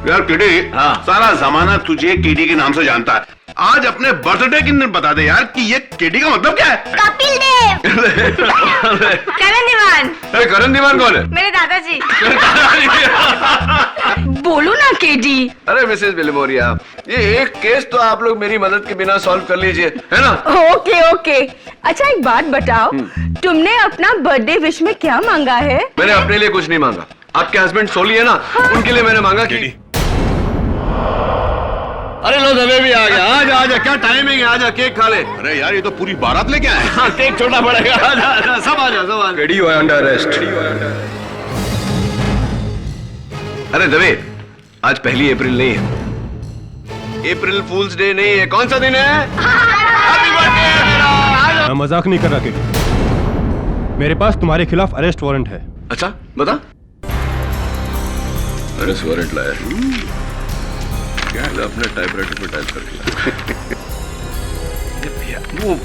यार किडी, हाँ। सारा जमाना तुझे केडी के नाम से जानता है। आज अपने बर्थडे के दिन बता दे यार कि ये केडी का मतलब क्या है? कपिल देव। करण दीवान। अरे करण दीवान कौन है? मेरे दादाजी। बोलो ना केडी। अरे मिसेस बिलिमोरिया, ये एक केस तो आप लोग मेरी मदद के बिना सॉल्व कर लीजिए, है ना? Okay okay. अच्छा एक बात बताओ, तुमने अपना बर्थडे विश में क्या मांगा है? मैंने अपने लिए कुछ नहीं मांगा। आपके हस्बैंड सोली है ना, उनके लिए मैंने मांगा कि अरे लो दबे भी आ गया। आजा आजा, क्या टाइमिंग है, आजा केक खा ले। अरे यार ये तो पूरी बारात लेके आए। हाँ, केक छोटा पड़ेगा। आजा आजा, सब आजा सब आजा। KD under arrest. अरे दबे, आज 1 अप्रैल नहीं है, अप्रैल फूल्स डे नहीं है। कौन सा दिन है? Happy birthday. मैं मजाक नहीं कर रहा केडी। मेरे पास तुम्हारे खिलाफ अरेस्ट वारंट है। अच्छा बता। अरेस्ट वारंट लाया क्या? अपने टाइपराइटर पे टाइप करके। वो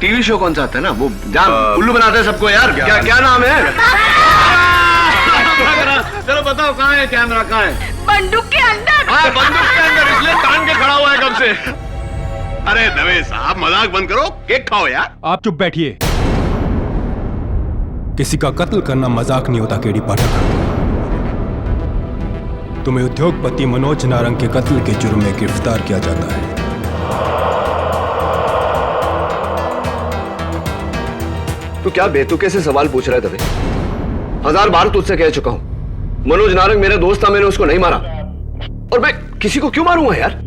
टीवी शो कौन सा आता है ना, वो जहाँ उल्लू बनाते हैं सबको यार, क्या क्या नाम है? चलो बताओ कहाँ है कैमरा, कहाँ है? बंदूक के अंदर। हाँ बंदूक के अंदर, इसलिए तान के खड़ा हुआ है कब से। अरे दवे साहब मजाक बंद करो, केक खाओ यार। आप चुप बैठिए। किसी का कत्ल करना मजाक नहीं होता केडी पाठक। तुम्हें उद्योगपति मनोज नारंग के कत्ल के जुर्म में गिरफ्तार किया जाता है। तू क्या बेतुके से सवाल पूछ रहा है दबे? 1000 बार तुझसे कह चुका हूं, मनोज नारंग मेरा दोस्त था, मैंने उसको नहीं मारा। और मैं किसी को क्यों मारूंगा यार?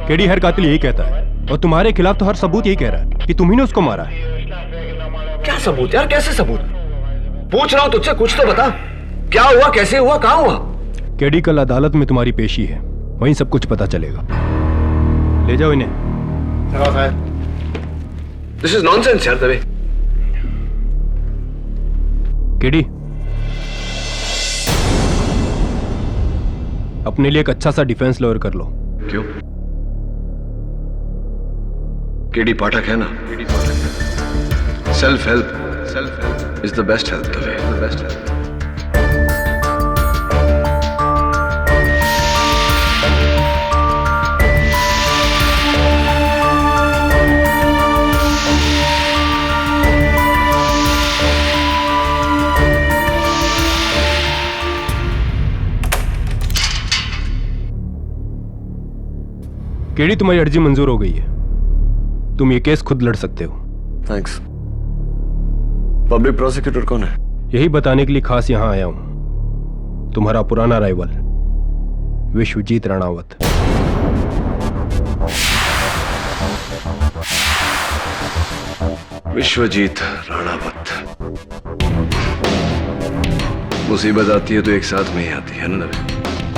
केडी हर कातिल यही कहता है, और तुम्हारे खिलाफ तो हर सबूत यही कह रहा है कि तुम ही ने उसको मारा है। क्या सबूत यार, कैसे सबूत? पूछ रहा हूं तुझसे, कुछ तो बता। क्या हुआ, कैसे हुआ, कहां हुआ? केडी कल अदालत में तुम्हारी पेशी है, वहीं सब कुछ पता चलेगा। ले जाओ इन्हें। दिस इज नॉनसेंस यार दबे। केडी, अपने लिए एक अच्छा सा डिफेंस लॉयर कर लो। क्यों? केडी पाठक है ना। Self help is the best help दबे, द बेस्ट हेल्प। केडी, तुम्हारी अर्जी मंजूर हो गई है। तुम ये केस खुद लड़ सकते हो। थैंक्स। पब्लिक प्रोसिक्यूटर कौन है? यही बताने के लिए खास यहां आया हूं। तुम्हारा पुराना राइवल विश्वजीत राणावत। विश्वजीत राणावत। मुसीबत आती है तो एक साथ में ही आती है ना दबे?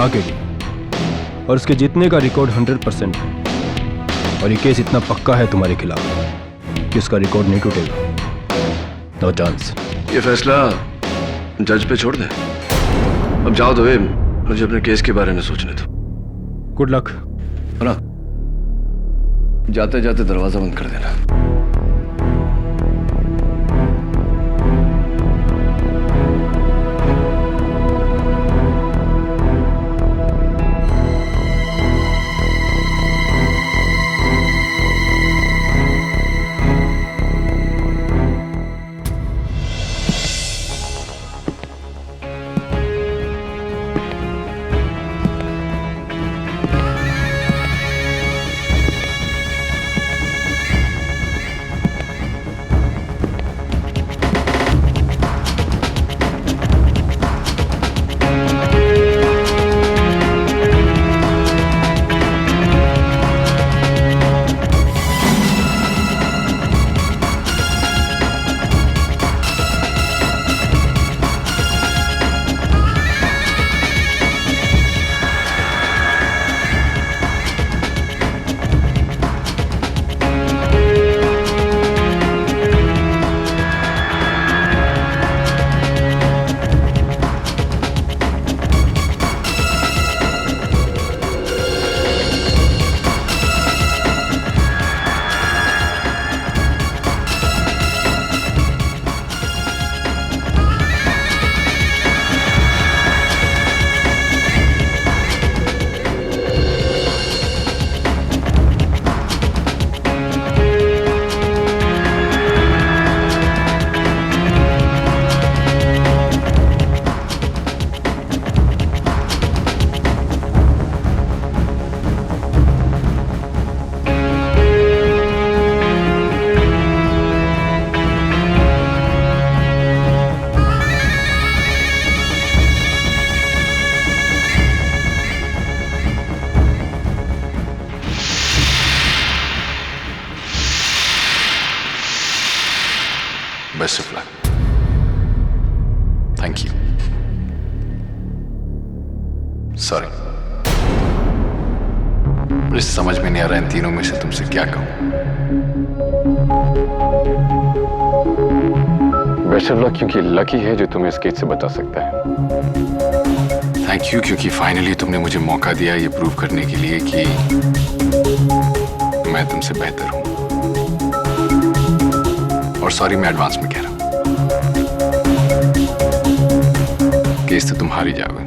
हाँ केडी, और उसके जीतने का रिकॉर्ड 100% है। और ये केस इतना पक्का है तुम्हारे खिलाफ कि उसका रिकॉर्ड नहीं टूटेगा। No chance. ये फैसला जज पे छोड़ दे। अब जाओ दबे, मुझे अपने केस के बारे में सोचने दो। Good luck. ना जाते जाते दरवाजा बंद कर देना। Best of luck. Thank you. Sorry, मुझे समझ में नहीं आ रहा इन तीनों में से तुमसे क्या कहूं। बेस्ट ऑफ लक क्योंकि लकी है जो तुम्हें इस केस से बचा सकता है। थैंक यू क्योंकि फाइनली तुमने मुझे मौका दिया ये प्रूव करने के लिए कि मैं तुमसे बेहतर हूं। और सॉरी मैं एडवांस में कह रहा हूं, केस तो तुम हार ही जाओगे।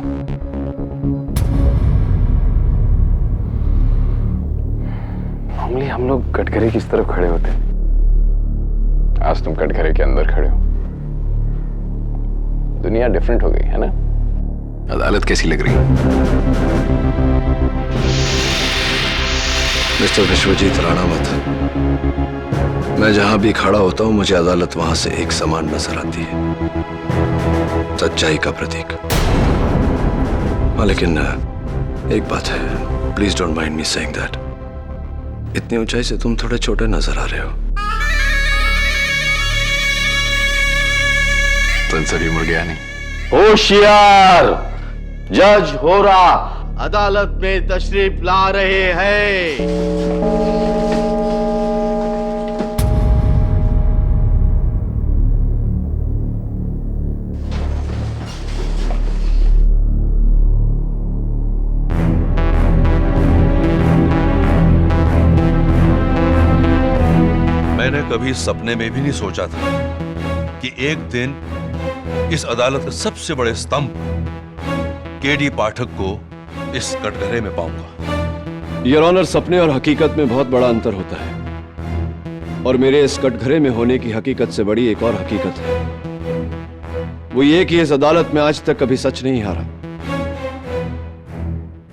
नॉर्मली हम लोग कटघरे की तरफ खड़े होते हैं, आज तुम कटघरे के अंदर खड़े हो। दुनिया डिफरेंट हो गई है ना। अदालत कैसी लग रही है? मिस्टर विश्वजीत राणावत, मैं जहां भी खड़ा होता हूं मुझे अदालत वहां से एक समान नजर आती है, सच्चाई का प्रतीक। हाँ लेकिन एक बात है, please don't mind me saying that, इतनी ऊंचाई से तुम थोड़े छोटे नजर आ रहे हो। तुमसे भी मुड़ गया नहीं। होशियार, जज हो रहा अदालत में तशरीफ ला रहे हैं। मैंने कभी सपने में भी नहीं सोचा था कि एक दिन इस अदालत के सबसे बड़े स्तंभ केडी पाठक को इस कटघरे में पाऊंगा। योर ऑनर, सपने और हकीकत में बहुत बड़ा अंतर होता है और मेरे इस कटघरे में होने की हकीकत से बड़ी एक और हकीकत है, वो ये कि इस अदालत में आज तक कभी सच नहीं हारा।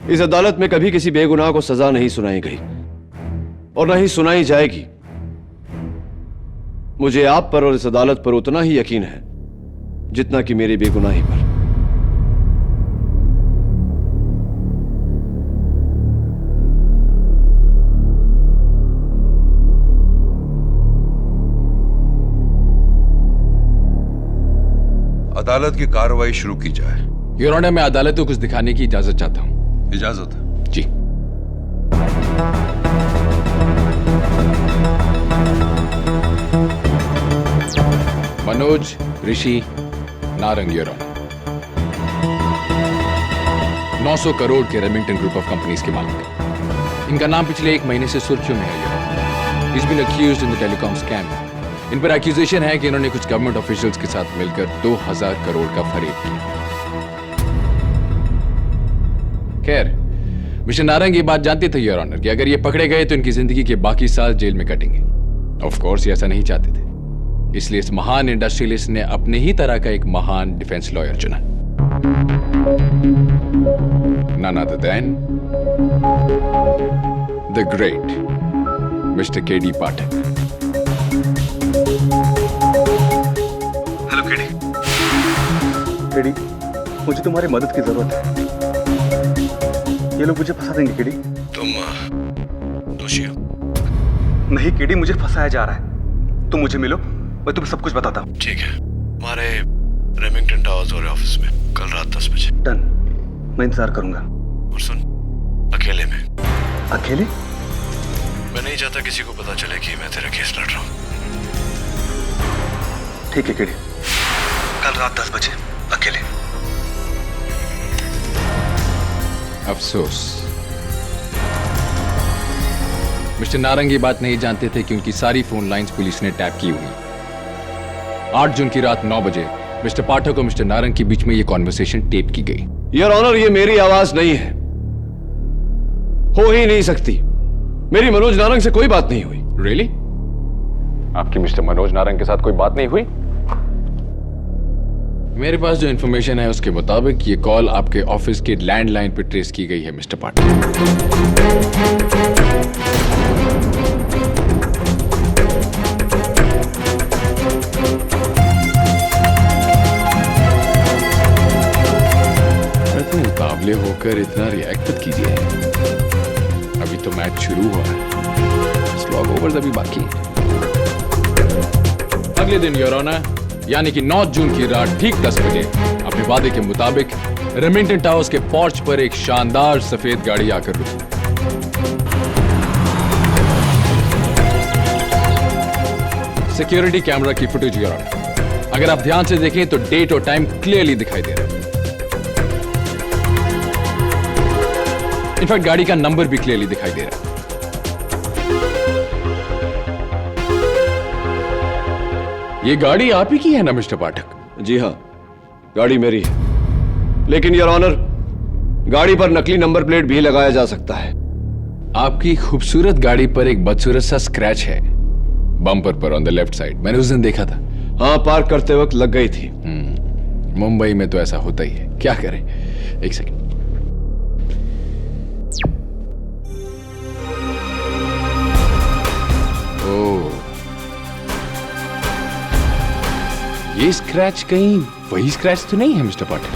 इस अदालत में कभी किसी बेगुनाह को सजा नहीं सुनाई गई और न ही सुनाई जाएगी। मुझे आप पर और इस अदालत पर उतना ही यकीन है जितना कि मेरी बेगुनाही पर। अदालत की कार्रवाई शुरू की जाए। योर ऑनर, मैं अदालत को कुछ दिखाने की इजाजत चाहता हूं। इजाजत है? जी। मनोज, ऋषि, नारंग, योर ऑनर। 900 करोड़ के रेमिंगटन ग्रुप ऑफ कंपनीज के मालिक। इनका नाम पिछले 1 महीने से सुर्खियों में है, your honour. He's been accused in the telecom scam. इन पर एक्यूजेशन है कि इन्होंने कुछ गवर्नमेंट ऑफिशियल्स के साथ मिलकर 2000 करोड़ का फरेब किया। खैर, मिस्टर नारंग ये बात जानते थे, योर ऑनर, कि अगर ये पकड़े गए तो इनकी जिंदगी के बाकी साल जेल में कटेंगे। ऑफ कोर्स ये ऐसा नहीं चाहते थे, इसलिए इस महान इंडस्ट्रियलिस्ट ने अपने ही तरह का एक महान डिफेंस लॉयर चुना। None other than the great Mr. K.D. Pathak. Hello KD. KD, मुझे तुम्हारी मदद की जरूरत है। ये लोग मुझे फंसा देंगे केडी। तुम दोषी हो? नहीं केडी, मुझे फंसाया जा रहा है। तुम मुझे मिलो, मैं तुम्हें सब कुछ बताता हूँ। ठीक है, हमारे रेमिंगटन टावर्स वाले ऑफिस में कल रात 10 बजे। डन, मैं इंतजार करूंगा। और सुन, अकेले में। अकेले? मैं नहीं चाहता किसी को पता चले कि मैं तेरा केस लड़ रहा हूँ। ठीक है केडी, कल रात 10 बजे अकेले। अफसोस, मिस्टर नारंग ये बात नहीं जानते थे कि उनकी सारी फोन लाइंस पुलिस ने टैप की हुई। 8 जून की रात 9 बजे मिस्टर पाठक और मिस्टर नारंग के बीच में ये कॉन्वर्सेशन टेप की गई। योर ऑनर, ये मेरी आवाज नहीं है, हो ही नहीं सकती। मेरी मनोज नारंग से कोई बात नहीं हुई। रियली? आपकी मिस्टर मनोज नारंग के साथ कोई बात नहीं हुई? मेरे पास जो इंफॉर्मेशन है उसके मुताबिक ये कॉल आपके ऑफिस के लैंडलाइन पर ट्रेस की गई है मिस्टर पाठक। इतने मुकाबले होकर इतना रिएक्ट मत कीजिए, अभी तो मैच शुरू हुआ है, स्लॉग ओवर्स अभी बाकी है। अगले दिन योर ऑनर, यानी कि 9 जून की रात ठीक 10 बजे अपने वादे के मुताबिक रेमिंगटन टावर्स के पोर्च पर एक शानदार सफेद गाड़ी आकर रुकी। सिक्योरिटी कैमरा की फुटेज योर ऑनर, अगर आप ध्यान से देखें तो डेट और टाइम क्लियरली दिखाई दे रहा है। इनफैक्ट गाड़ी का नंबर भी क्लियरली दिखाई दे रहा है। ये गाड़ी आप ही की है ना मिस्टर पाठक? जी हाँ, गाड़ी मेरी है, लेकिन योर ऑनर, गाड़ी पर नकली नंबर प्लेट भी लगाया जा सकता है। आपकी खूबसूरत गाड़ी पर एक बदसूरत सा स्क्रैच है बम्पर पर ऑन द लेफ्ट साइड। मैंने उस दिन देखा था। हाँ, पार्क करते वक्त लग गई थी। मुंबई में तो ऐसा होता ही है, क्या करें। एक सेकंड। ओह, ये स्क्रैच कहीं वही स्क्रैच तो नहीं है मिस्टर पाटिल?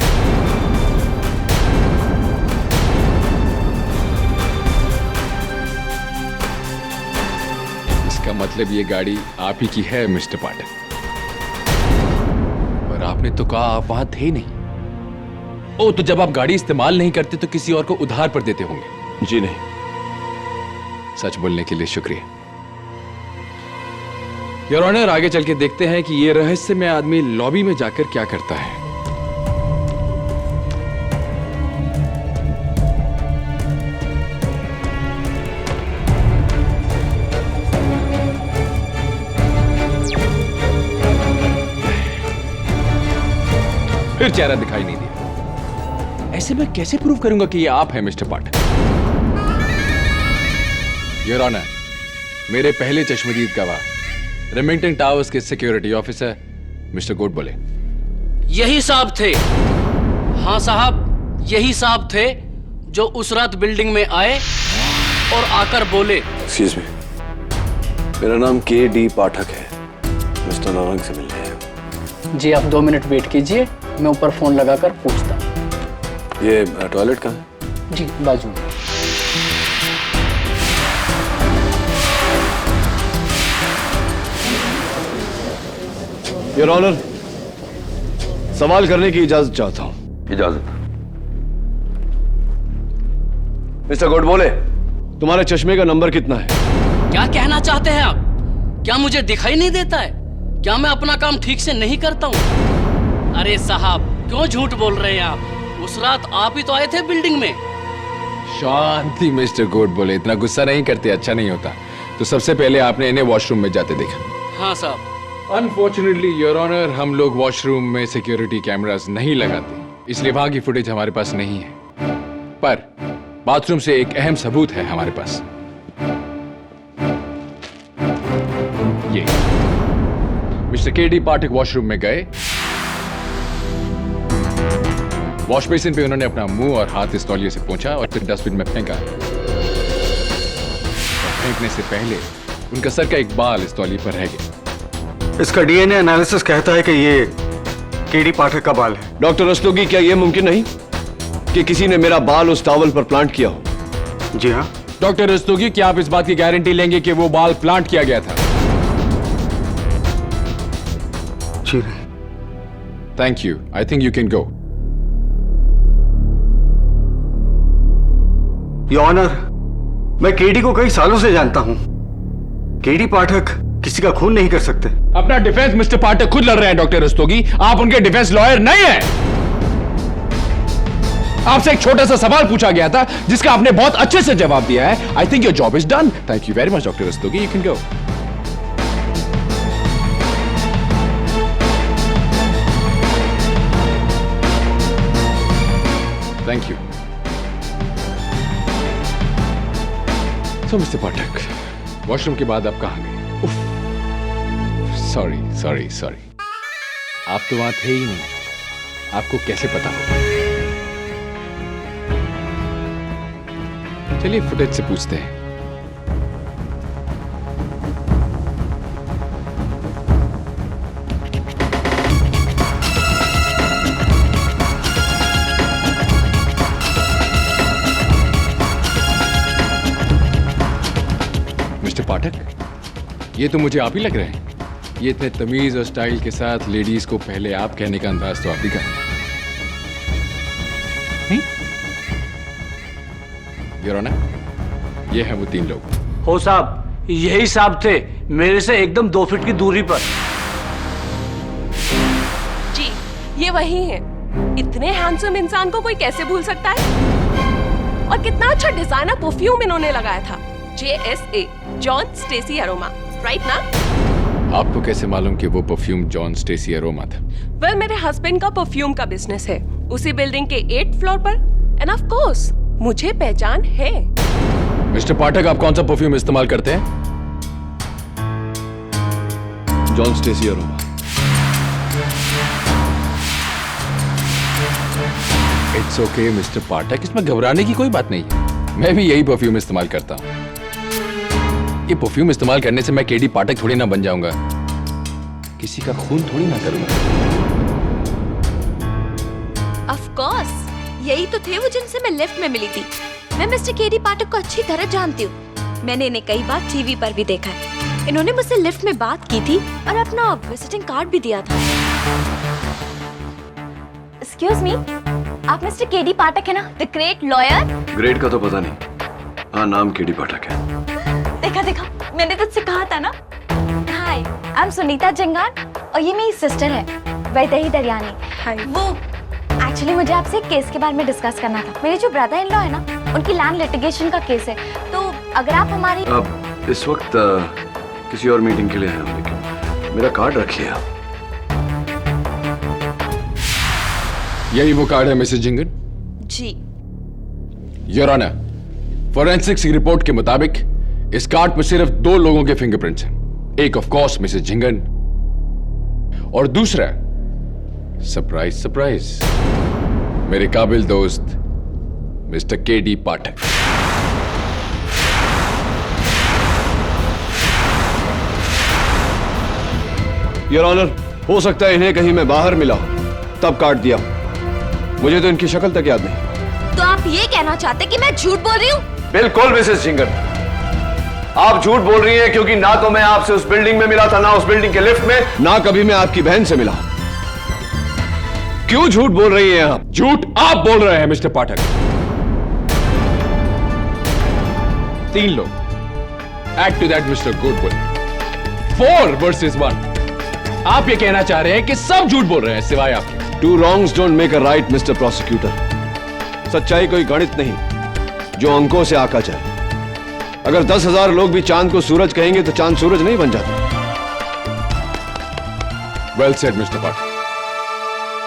इसका मतलब ये गाड़ी आप ही की है मिस्टर पाटिल। और आपने तो कहा आप वहां थे नहीं। ओ, तो जब आप गाड़ी इस्तेमाल नहीं करते तो किसी और को उधार पर देते होंगे? जी नहीं। सच बोलने के लिए शुक्रिया योर ऑनर। आगे चल के देखते हैं कि ये रहस्यमय आदमी लॉबी में जाकर क्या करता है। फिर चेहरा दिखाई नहीं दिया। ऐसे मैं कैसे प्रूव करूंगा कि ये आप हैं मिस्टर पाठक? योर ऑनर, मेरे पहले चश्मदीद गवाह रेमिंगटन टावर्स के सिक्योरिटी ऑफिसर मिस्टर गोड बोले। यही साहब थे। हाँ साहब, यही साहब थे जो उस रात बिल्डिंग में आए और आकर बोले। एक्सक्यूज मी, मेरा नाम के.डी. पाठक है, मिस्टर नारंग से मिलने हैं। जी आप 2 मिनट वेट कीजिए, मैं ऊपर फोन लगाकर पूछता। ये टॉयलेट कहाँ है? जी बाजू में। योर ऑनर, सवाल करने की इजाजत चाहता हूं। इजाजत। मिस्टर गोड बोले, तुम्हारे चश्मे का नंबर कितना है? क्या कहना चाहते हैं आप? क्या मुझे दिखाई नहीं देता है? क्या मैं अपना काम ठीक से नहीं करता हूँ? अरे साहब, क्यों झूठ बोल रहे हैं आप? उस रात आप ही तो आए थे बिल्डिंग में। शांति मिस्टर गोड बोले, इतना गुस्सा नहीं करते, अच्छा नहीं होता। तो सबसे पहले आपने इन्हें वॉशरूम में जाते देखा? हाँ साहब। अनफॉर्चुनेटली योर ऑनर, हम लोग वॉशरूम में सिक्योरिटी कैमरास नहीं लगाते, इसलिए वहां की फुटेज हमारे पास नहीं है। पर बाथरूम से एक अहम सबूत है हमारे पास। ये मिस्टर के.डी. पाठक वॉशरूम में गए, वॉश बेसिन पे उन्होंने अपना मुंह और हाथ इस तौलिए से पोंछा और फिर डस्टबिन में फेंका। फेंकने से पहले उनका सर का एक बाल इस तौलिए पर रह गया। इसका डीएनए एनालिसिस कहता है कि ये के.डी. पाठक का बाल है। डॉक्टर रस्तोगी, क्या यह मुमकिन नहीं कि किसी ने मेरा बाल उस टॉवल पर प्लांट किया हो? जी हाँ। डॉक्टर रस्तोगी, क्या आप इस बात की गारंटी लेंगे कि वो बाल प्लांट किया गया था? जी नहीं। Thank you, I think you can go. Your honour, मैं के.डी. को कई सालों से जानता हूं। के.डी. पाठक किसी का खून नहीं कर सकते। अपना डिफेंस मिस्टर पाठक खुद लड़ रहे हैं डॉक्टर रस्तोगी, आप उनके डिफेंस लॉयर नहीं हैं। आपसे एक छोटा सा सवाल पूछा गया था जिसका आपने बहुत अच्छे से जवाब दिया है। I think your job is done. Thank you very much doctor Rastogi, you can go. Thank you. तो मिस्टर पाठक, वॉशरूम के बाद आप कहां गए? सॉरी सॉरी सॉरी, आप तो वहां थे ही नहीं, आपको कैसे पता होगा? चलिए फुटेज से पूछते हैं। मिस्टर पाठक, ये तो मुझे आप ही लग रहे हैं। ये इतने तमीज और स्टाइल के साथ लेडीज को पहले आप कहने का अंदाज तो आप ही का योर ऑनर, ये हैं वो 3 लोग। हो साहब, यही साहब थे, मेरे से एकदम 2 फीट की दूरी पर। जी, ये वही है। इतने हैंडसम इंसान को कोई कैसे भूल सकता है? और कितना अच्छा डिजाइनर परफ्यूम इन्होंने लगाया था, JSA, John Stacy aroma, right ना? आपको कैसे मालूम कि वो परफ्यूम जॉन स्टेसी अरोमा था? वेल, मेरे हस्बैंड का परफ्यूम का बिजनेस है, उसी बिल्डिंग के 8th फ्लोर पर, एंड ऑफ कोर्स मुझे पहचान है। मिस्टर पाठक, आप कौन सा परफ्यूम इस्तेमाल करते हैं? John Stacy aroma. It's okay mister Pathak, इसमें घबराने की कोई बात नहीं है। मैं भी यही परफ्यूम इस्तेमाल करता हूँ। ये परफ्यूम इस्तेमाल करने से मैं केडी पाठक थोड़ी ना बन जाऊंगा, किसी का खून थोड़ी ना करूंगा। ऑफ कोर्स, यही तो थे वो जिनसे मैं लिफ्ट में मिली थी। मैं मिस्टर केडी पाठक को अच्छी तरह जानती हूँ। मैंने इन्हें कई बार टीवी पर भी देखा है। इन्होंने मुझसे लिफ्ट में बात की थी और अपना विजिटिंग कार्ड भी दिया था। एक्सक्यूज मी, आप मिस्टर केडी पाठक है ना, द ग्रेट लॉयर? ग्रेट का तो पता नहीं, हाँ नाम केडी पाठक है। देखा देखा, मैंने तुझसे कहा था ना। हाय, आई एम सुनीता जंगार और ये मेरी सिस्टर है वैदेही दरियानी। हाय। वो एक्चुअली मुझे आपसे एक केस के बारे में डिस्कस करना था। मेरे जो ब्रदर इन लॉ है ना, उनकी लैंड लिटिगेशन का केस है। तो अगर आप हमारी अब इस वक्त किसी और मीटिंग के लिए हैं, लेकिन मेरा कार्ड रखिए आप। यही वो कार्ड है मिसेस जिंगन? जी। योर ऑनर, फोरेंसिक्स की रिपोर्ट के मुताबिक इस कार्ड पर सिर्फ 2 लोगों के फिंगरप्रिंट्स हैं। एक ऑफ कोर्स मिसेस जिंगन और दूसरा, सरप्राइज सरप्राइज, मेरे काबिल दोस्त mister KD Pathak. Your honour, हो सकता है इन्हें कहीं मैं बाहर मिला तब काट दिया, मुझे तो इनकी शक्ल तक याद नहीं। तो आप ये कहना चाहते कि मैं झूठ बोल रही हूँ? बिल्कुल मिसेस जिंगन, आप झूठ बोल रही हैं, क्योंकि ना तो मैं आपसे उस बिल्डिंग में मिला था, ना उस बिल्डिंग के लिफ्ट में, ना कभी मैं आपकी बहन से मिला। क्यों झूठ बोल रही हैं आप? झूठ आप बोल रहे हैं मिस्टर पाठक। 3 लोग, add to that mister Goodwill, 4 versus 1। आप ये कहना चाह रहे हैं कि सब झूठ बोल रहे हैं सिवाय आपके। 2 wrongs don't make a right, mister prosecutor. सच्चाई कोई गणित नहीं जो अंकों से आका जाए। अगर 10,000 लोग भी चांद को सूरज कहेंगे तो चांद सूरज नहीं बन जाता। वेल सेड मिस्टर पाठक,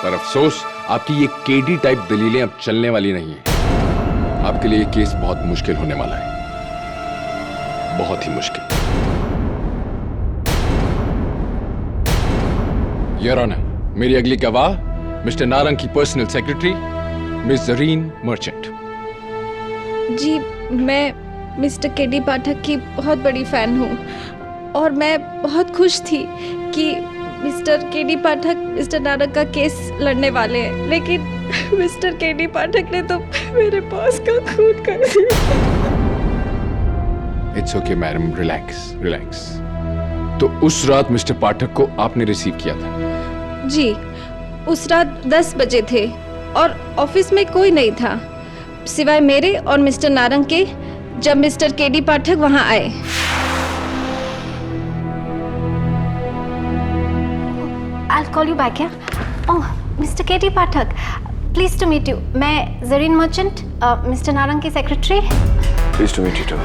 पर अफसोस आपकी ये केडी टाइप दलीलें अब चलने वाली नहीं है। आपके लिए केस बहुत मुश्किल होने वाला है, बहुत ही मुश्किल। योर ऑनर, मेरी अगली गवाह मिस्टर नारंग की personal secretary miss Zarine Merchant. जी, मैं मिस्टर केडी पाठक की बहुत बड़ी फैन हूँ और मैं बहुत खुश थी कि मिस्टर केडी पाठक मिस्टर नारंग का केस लड़ने वाले हैं, लेकिन मिस्टर केडी पाठक ने तो मेरे बॉस का खून कर दिया। It's okay madam, relax relax. तो उस रात मिस्टर पाठक को आपने रिसीव किया था? जी, उस रात 10 बजे थे और ऑफिस में कोई नहीं था सिवाय मेरे और मिस्टर नारंग के, जब मिस्टर केडी पाठक वहां आए। I'll call you back, yeah? Oh, Mr. KD Pathak, pleased to meet you. मैं जरीन मर्चेंट, मिस्टर नारंग की secretary. Pleased to meet you too.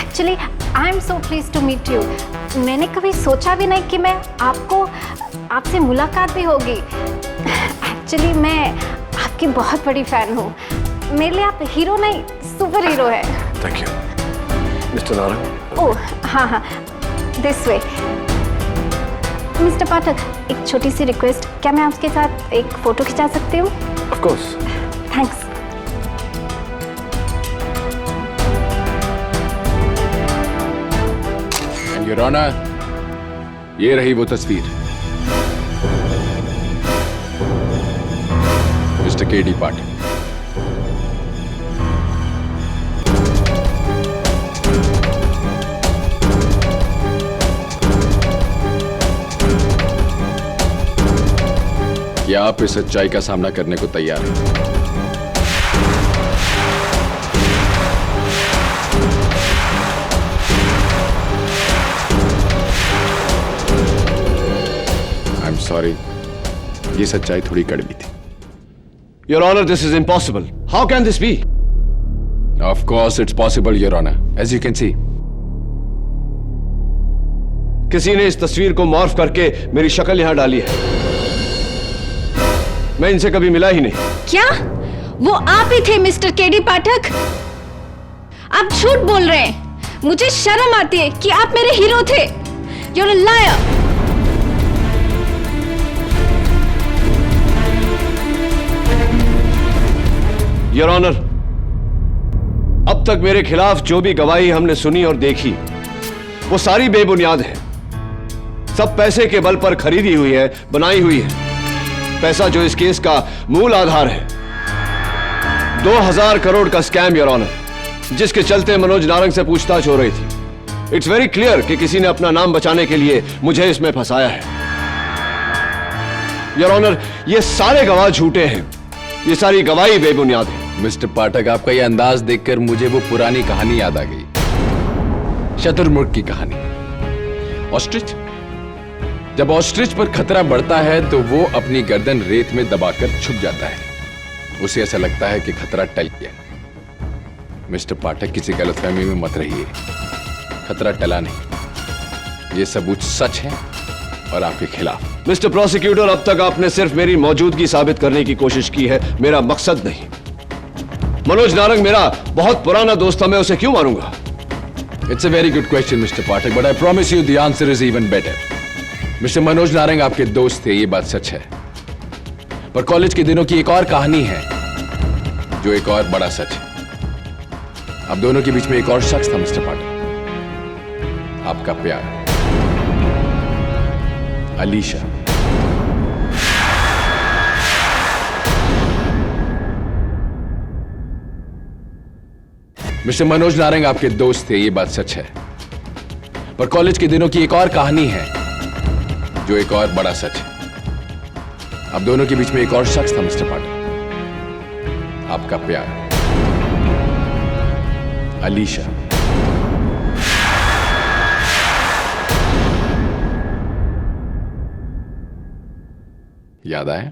Actually, I am so pleased to meet you. मैंने कभी सोचा भी नहीं कि मैं आपसे मुलाकात भी होगी। एक्चुअली मैं आपकी बहुत बड़ी फैन हूँ। मेरे लिए आप हीरो नहीं, सुपर हीरो है। Thank you. मिस्टर नारंग। ओह हाँ, दिस वे। मिस्टर पाठक, एक छोटी सी रिक्वेस्ट, क्या मैं आपके साथ एक फोटो खिंचा सकती हूँ? Of course. Thanks. Your honour, ये रही वो तस्वीर, मिस्टर केडी पाठक। कि आप इस सच्चाई का सामना करने को तैयार हैं। आई एम सॉरी, ये सच्चाई थोड़ी कड़वी थी। Your Honor, this is impossible. How can this be? Of course it's possible, Your Honor. As you can see. किसी ने इस तस्वीर को मॉर्फ करके मेरी शक्ल यहां डाली है। मैं इनसे कभी मिला ही नहीं। क्या वो आप ही थे मिस्टर केडी पाठक? आप झूठ बोल रहे हैं। मुझे शर्म आती है कि आप मेरे हीरो थे। You're a liar. Your honour, अब तक मेरे खिलाफ जो भी गवाही हमने सुनी और देखी वो सारी बेबुनियाद है। सब पैसे के बल पर खरीदी हुई है, बनाई हुई है। पैसा जो इस केस का मूल आधार है। 2000 करोड़ का स्कैम योर ऑनर, जिसके चलते मनोज नारंग से पूछताछ हो रही थी। इट्स वेरी क्लियर कि किसी ने अपना नाम बचाने के लिए मुझे इसमें फंसाया है। योर ऑनर, ये सारे गवाह झूठे हैं। ये सारी गवाही बेबुनियाद है। मिस्टर पाठक, आपका यह अंदाज देखकर मुझे वो पुरानी कहानी याद आ गई, शतुरमुर्ग की कहानी। ऑस्ट्रिच, जब ऑस्ट्रिच पर खतरा बढ़ता है तो वो अपनी गर्दन रेत में दबाकर छुप जाता है। उसे ऐसा लगता है कि खतरा टल गया। मिस्टर पाठक, किसी गलतफहमी में मत रहिए। खतरा टला नहीं, ये सबूत सच है और आपके खिलाफ। मिस्टर प्रोसिक्यूटर, अब तक आपने सिर्फ मेरी मौजूदगी साबित करने की कोशिश की है, मेरा मकसद नहीं। मनोज नारंग मेरा बहुत पुराना दोस्त था, मैं उसे क्यों मारूंगा? It's a very good question mister Pathak, but I promise you the answer is even better. Mister Manoj Narang आपके दोस्त थे, ये बात सच है, पर कॉलेज के दिनों की एक और कहानी है जो एक और बड़ा सच है। आप दोनों के बीच में एक और शख्स था मिस्टर पाठक, आपका प्यार, अलीशा। मिस्टर मनोज नारंग आपके दोस्त थे, ये बात सच है, पर कॉलेज के दिनों की एक और कहानी है जो एक और बड़ा सच है। आप दोनों के बीच में एक और शख्स था मिस्टर पाठक, आपका प्यार, अलीशा। याद आया?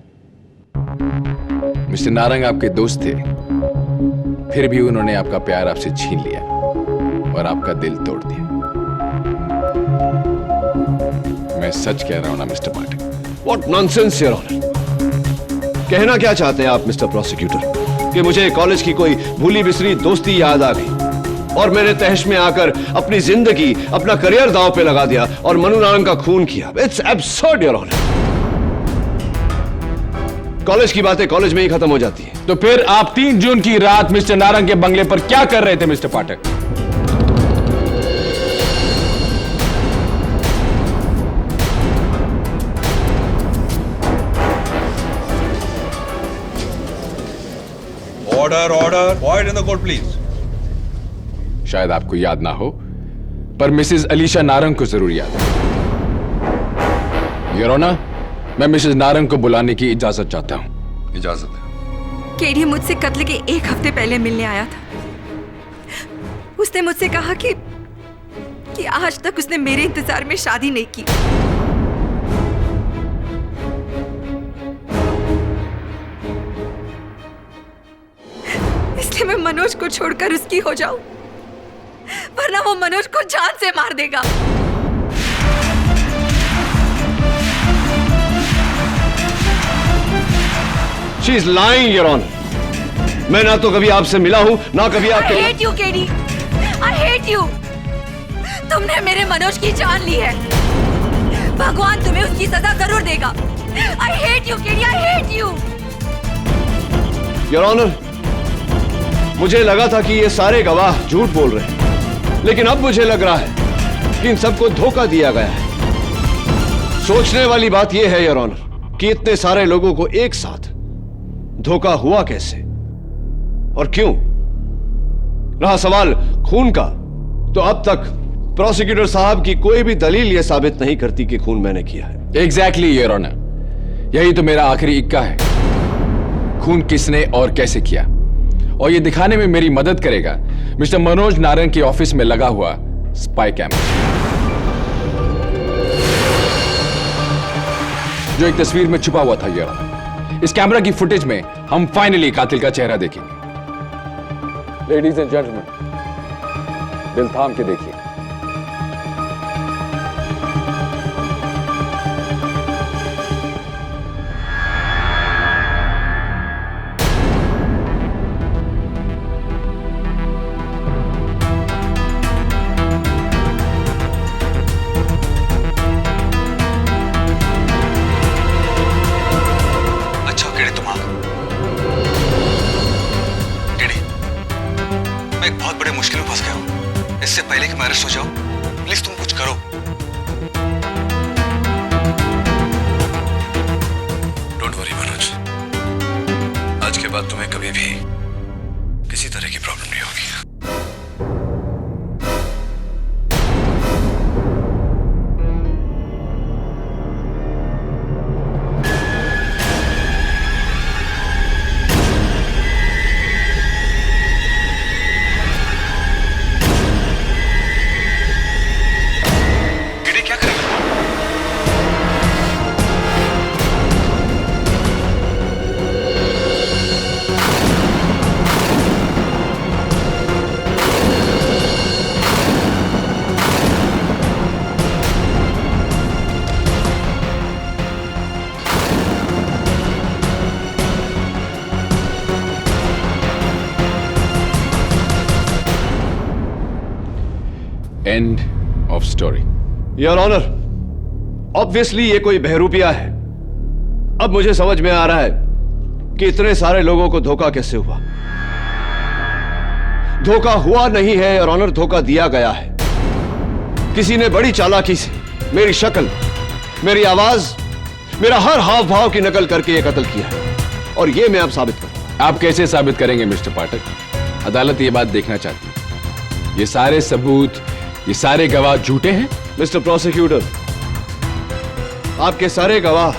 मिस्टर नारंग आपके दोस्त थे, फिर भी उन्होंने आपका प्यार आपसे छीन लिया और आपका दिल तोड़ दिया। मैं सच कह रहा हूं ना mister Pathak? What nonsense, Your Honor! कहना क्या चाहते हैं आप मिस्टर प्रोसिक्यूटर? कि मुझे कॉलेज की कोई भूली बिसरी दोस्ती याद आ गई और मैंने तहश में आकर अपनी जिंदगी, अपना करियर दांव पे लगा दिया और मनु नारंग का खून किया। It's absurd, Your Honor! College की बातें कॉलेज में ही खत्म हो जाती है। तो फिर आप 3 जून की रात मिस्टर नारंग के बंगले पर क्या कर रहे थे mister Pathak? Order, order, quite in the court please. शायद आपको याद ना हो, पर मिसेस अलीशा नारंग को जरूर याद है। योर ऑनर, मैं मिसेस नारंग को बुलाने की इजाजत चाहता हूं। इजाजत है। केडी मुझसे कत्ल के 1 हफ्ते पहले मिलने आया था। उसने मुझसे कहा कि आज तक उसने मेरे इंतजार में शादी नहीं की। इसलिए मैं मनोज को छोड़कर उसकी हो जाऊं, वरना वो मनोज को जान से मार देगा। She is lying, Your Honor. मैं ना तो कभी आपसे मिला हूं, ना कभी आपके। I hate you, KD. I hate you. तुमने मेरे मनोज की जान ली है। भगवान तुम्हें उसकी सजा जरूर देगा। I hate you, KD. I hate you. Your Honor, मुझे लगा था कि ये सारे गवाह झूठ बोल रहे हैं, लेकिन अब मुझे लग रहा है कि इन सबको धोखा दिया गया है। सोचने वाली बात यह है योर ऑनर कि इतने सारे लोगों को एक साथ धोखा हुआ कैसे और क्यों। रहा सवाल खून का, तो अब तक प्रोसिक्यूटर साहब की कोई भी दलील यह साबित नहीं करती कि खून मैंने किया है। एग्जैक्टली योर ऑनर, यही तो मेरा आखिरी इक्का है। खून किसने और कैसे किया, और ये दिखाने में मेरी मदद करेगा मिस्टर मनोज नारायण के ऑफिस में लगा हुआ स्पाई कैमरा, जो एक तस्वीर में छुपा हुआ था। योर इस कैमरा की फुटेज में हम फाइनली कातिल का चेहरा देखेंगे। लेडीज एंड जेंटलमैन, दिल थाम के देखिए। मुश्किल में फंस गया हूं। इससे पहले कि मैं अरेस्ट हो जाऊं, प्लीज तुम कुछ करो। डोंट वरी मनोज, आज के बाद तुम्हें कभी भी किसी तरह की प्रॉब्लम नहीं होगी। End of story. Your honour, obviously ये कोई बहरूपिया है। अब मुझे समझ में आ रहा है कि इतने सारे लोगों को धोखा कैसे हुआ। धोखा हुआ नहीं है योर ऑनर, धोखा दिया गया है। किसी ने बड़ी चालाकी से मेरी शक्ल, मेरी आवाज, मेरा हर हाव भाव की नकल करके ये कत्ल किया है, और ये मैं अब साबित करूंगा। आप कैसे साबित करेंगे मिस्टर पाठक? अदालत ये बात देखना चाहती है। ये सारे सबूत, ये सारे गवाह झूठे हैं? मिस्टर प्रोसिक्यूटर, आपके सारे गवाह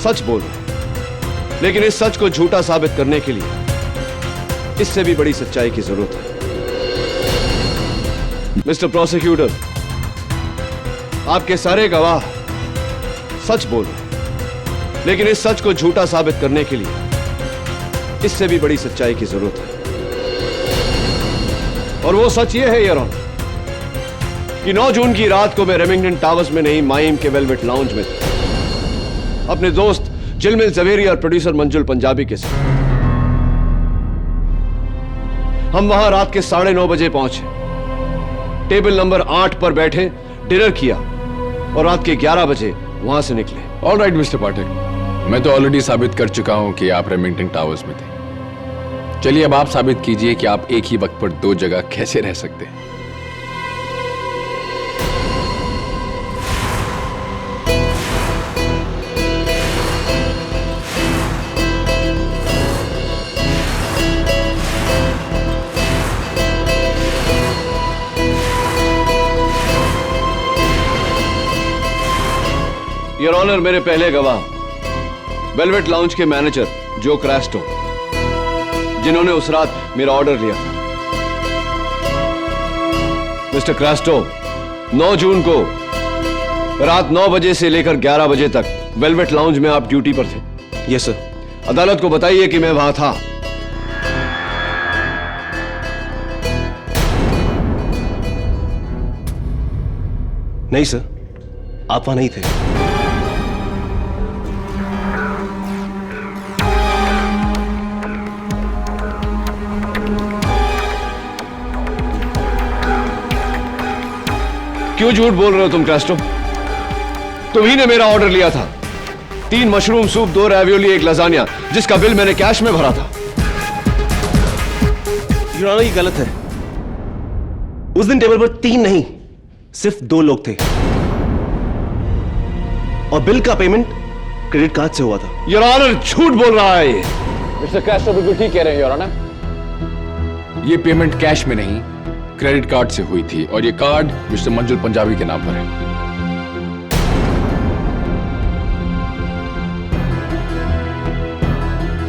सच बोल रहे, लेकिन इस सच को झूठा साबित करने के लिए इससे भी बड़ी सच्चाई की जरूरत है। मिस्टर प्रोसिक्यूटर, आपके सारे गवाह सच बोल रहे, लेकिन इस सच को झूठा साबित करने के लिए इससे भी बड़ी सच्चाई की जरूरत है। और वो सच ये है योर ऑनर कि 9 जून की रात को मैं रेमिंगटन टावर्स में नहीं, माइम के वेलवेट लाउंज में था, अपने दोस्त जिलमिल जवेरी और प्रोड्यूसर मंजुल पंजाबी के साथ। हम वहां रात के 9:30 बजे पहुंचे, टेबल नंबर 8 पर बैठे, डिनर किया और रात के 11 बजे वहां से निकले। ऑल राइट मिस्टर पाठक, मैं तो ऑलरेडी साबित कर चुका हूं कि आप रेमिंगटन टावर्स में थे। चलिए अब आप साबित कीजिए कि आप एक ही वक्त पर 2 जगह कैसे रह सकते हैं। योर ऑनर, मेरे पहले गवाह वेलवेट लाउंज के मैनेजर जो क्रैस्टो, जिन्होंने उस रात मेरा ऑर्डर लिया था। मिस्टर क्रैस्टो 9 जून को रात 9 बजे से लेकर 11 बजे तक वेलवेट लाउंज में आप ड्यूटी पर थे। Yes sir. अदालत को बताइए कि मैं वहां था। नहीं सर, आप वहां नहीं थे। क्यों झूठ बोल रहे हो तुम क्रैस्टो? तुम्ही ने मेरा ऑर्डर लिया था। 3 मशरूम सूप, 2 रैवियोली, 1 लजानिया, जिसका बिल मैंने कैश में भरा था। योर ऑनर, ये गलत है। उस दिन टेबल पर 3 नहीं, सिर्फ 2 लोग थे, और बिल का पेमेंट क्रेडिट कार्ड से हुआ था। योर ऑनर, झूठ बोल रहा है ये। मिस्टर क्रैस्टो बिल्कुल ठीक कह रहे हैं योर ऑनर। ये पेमेंट कैश में नहीं, क्रेडिट कार्ड से हुई थी, और ये कार्ड मिस्टर मंजुल पंजाबी के नाम पर है।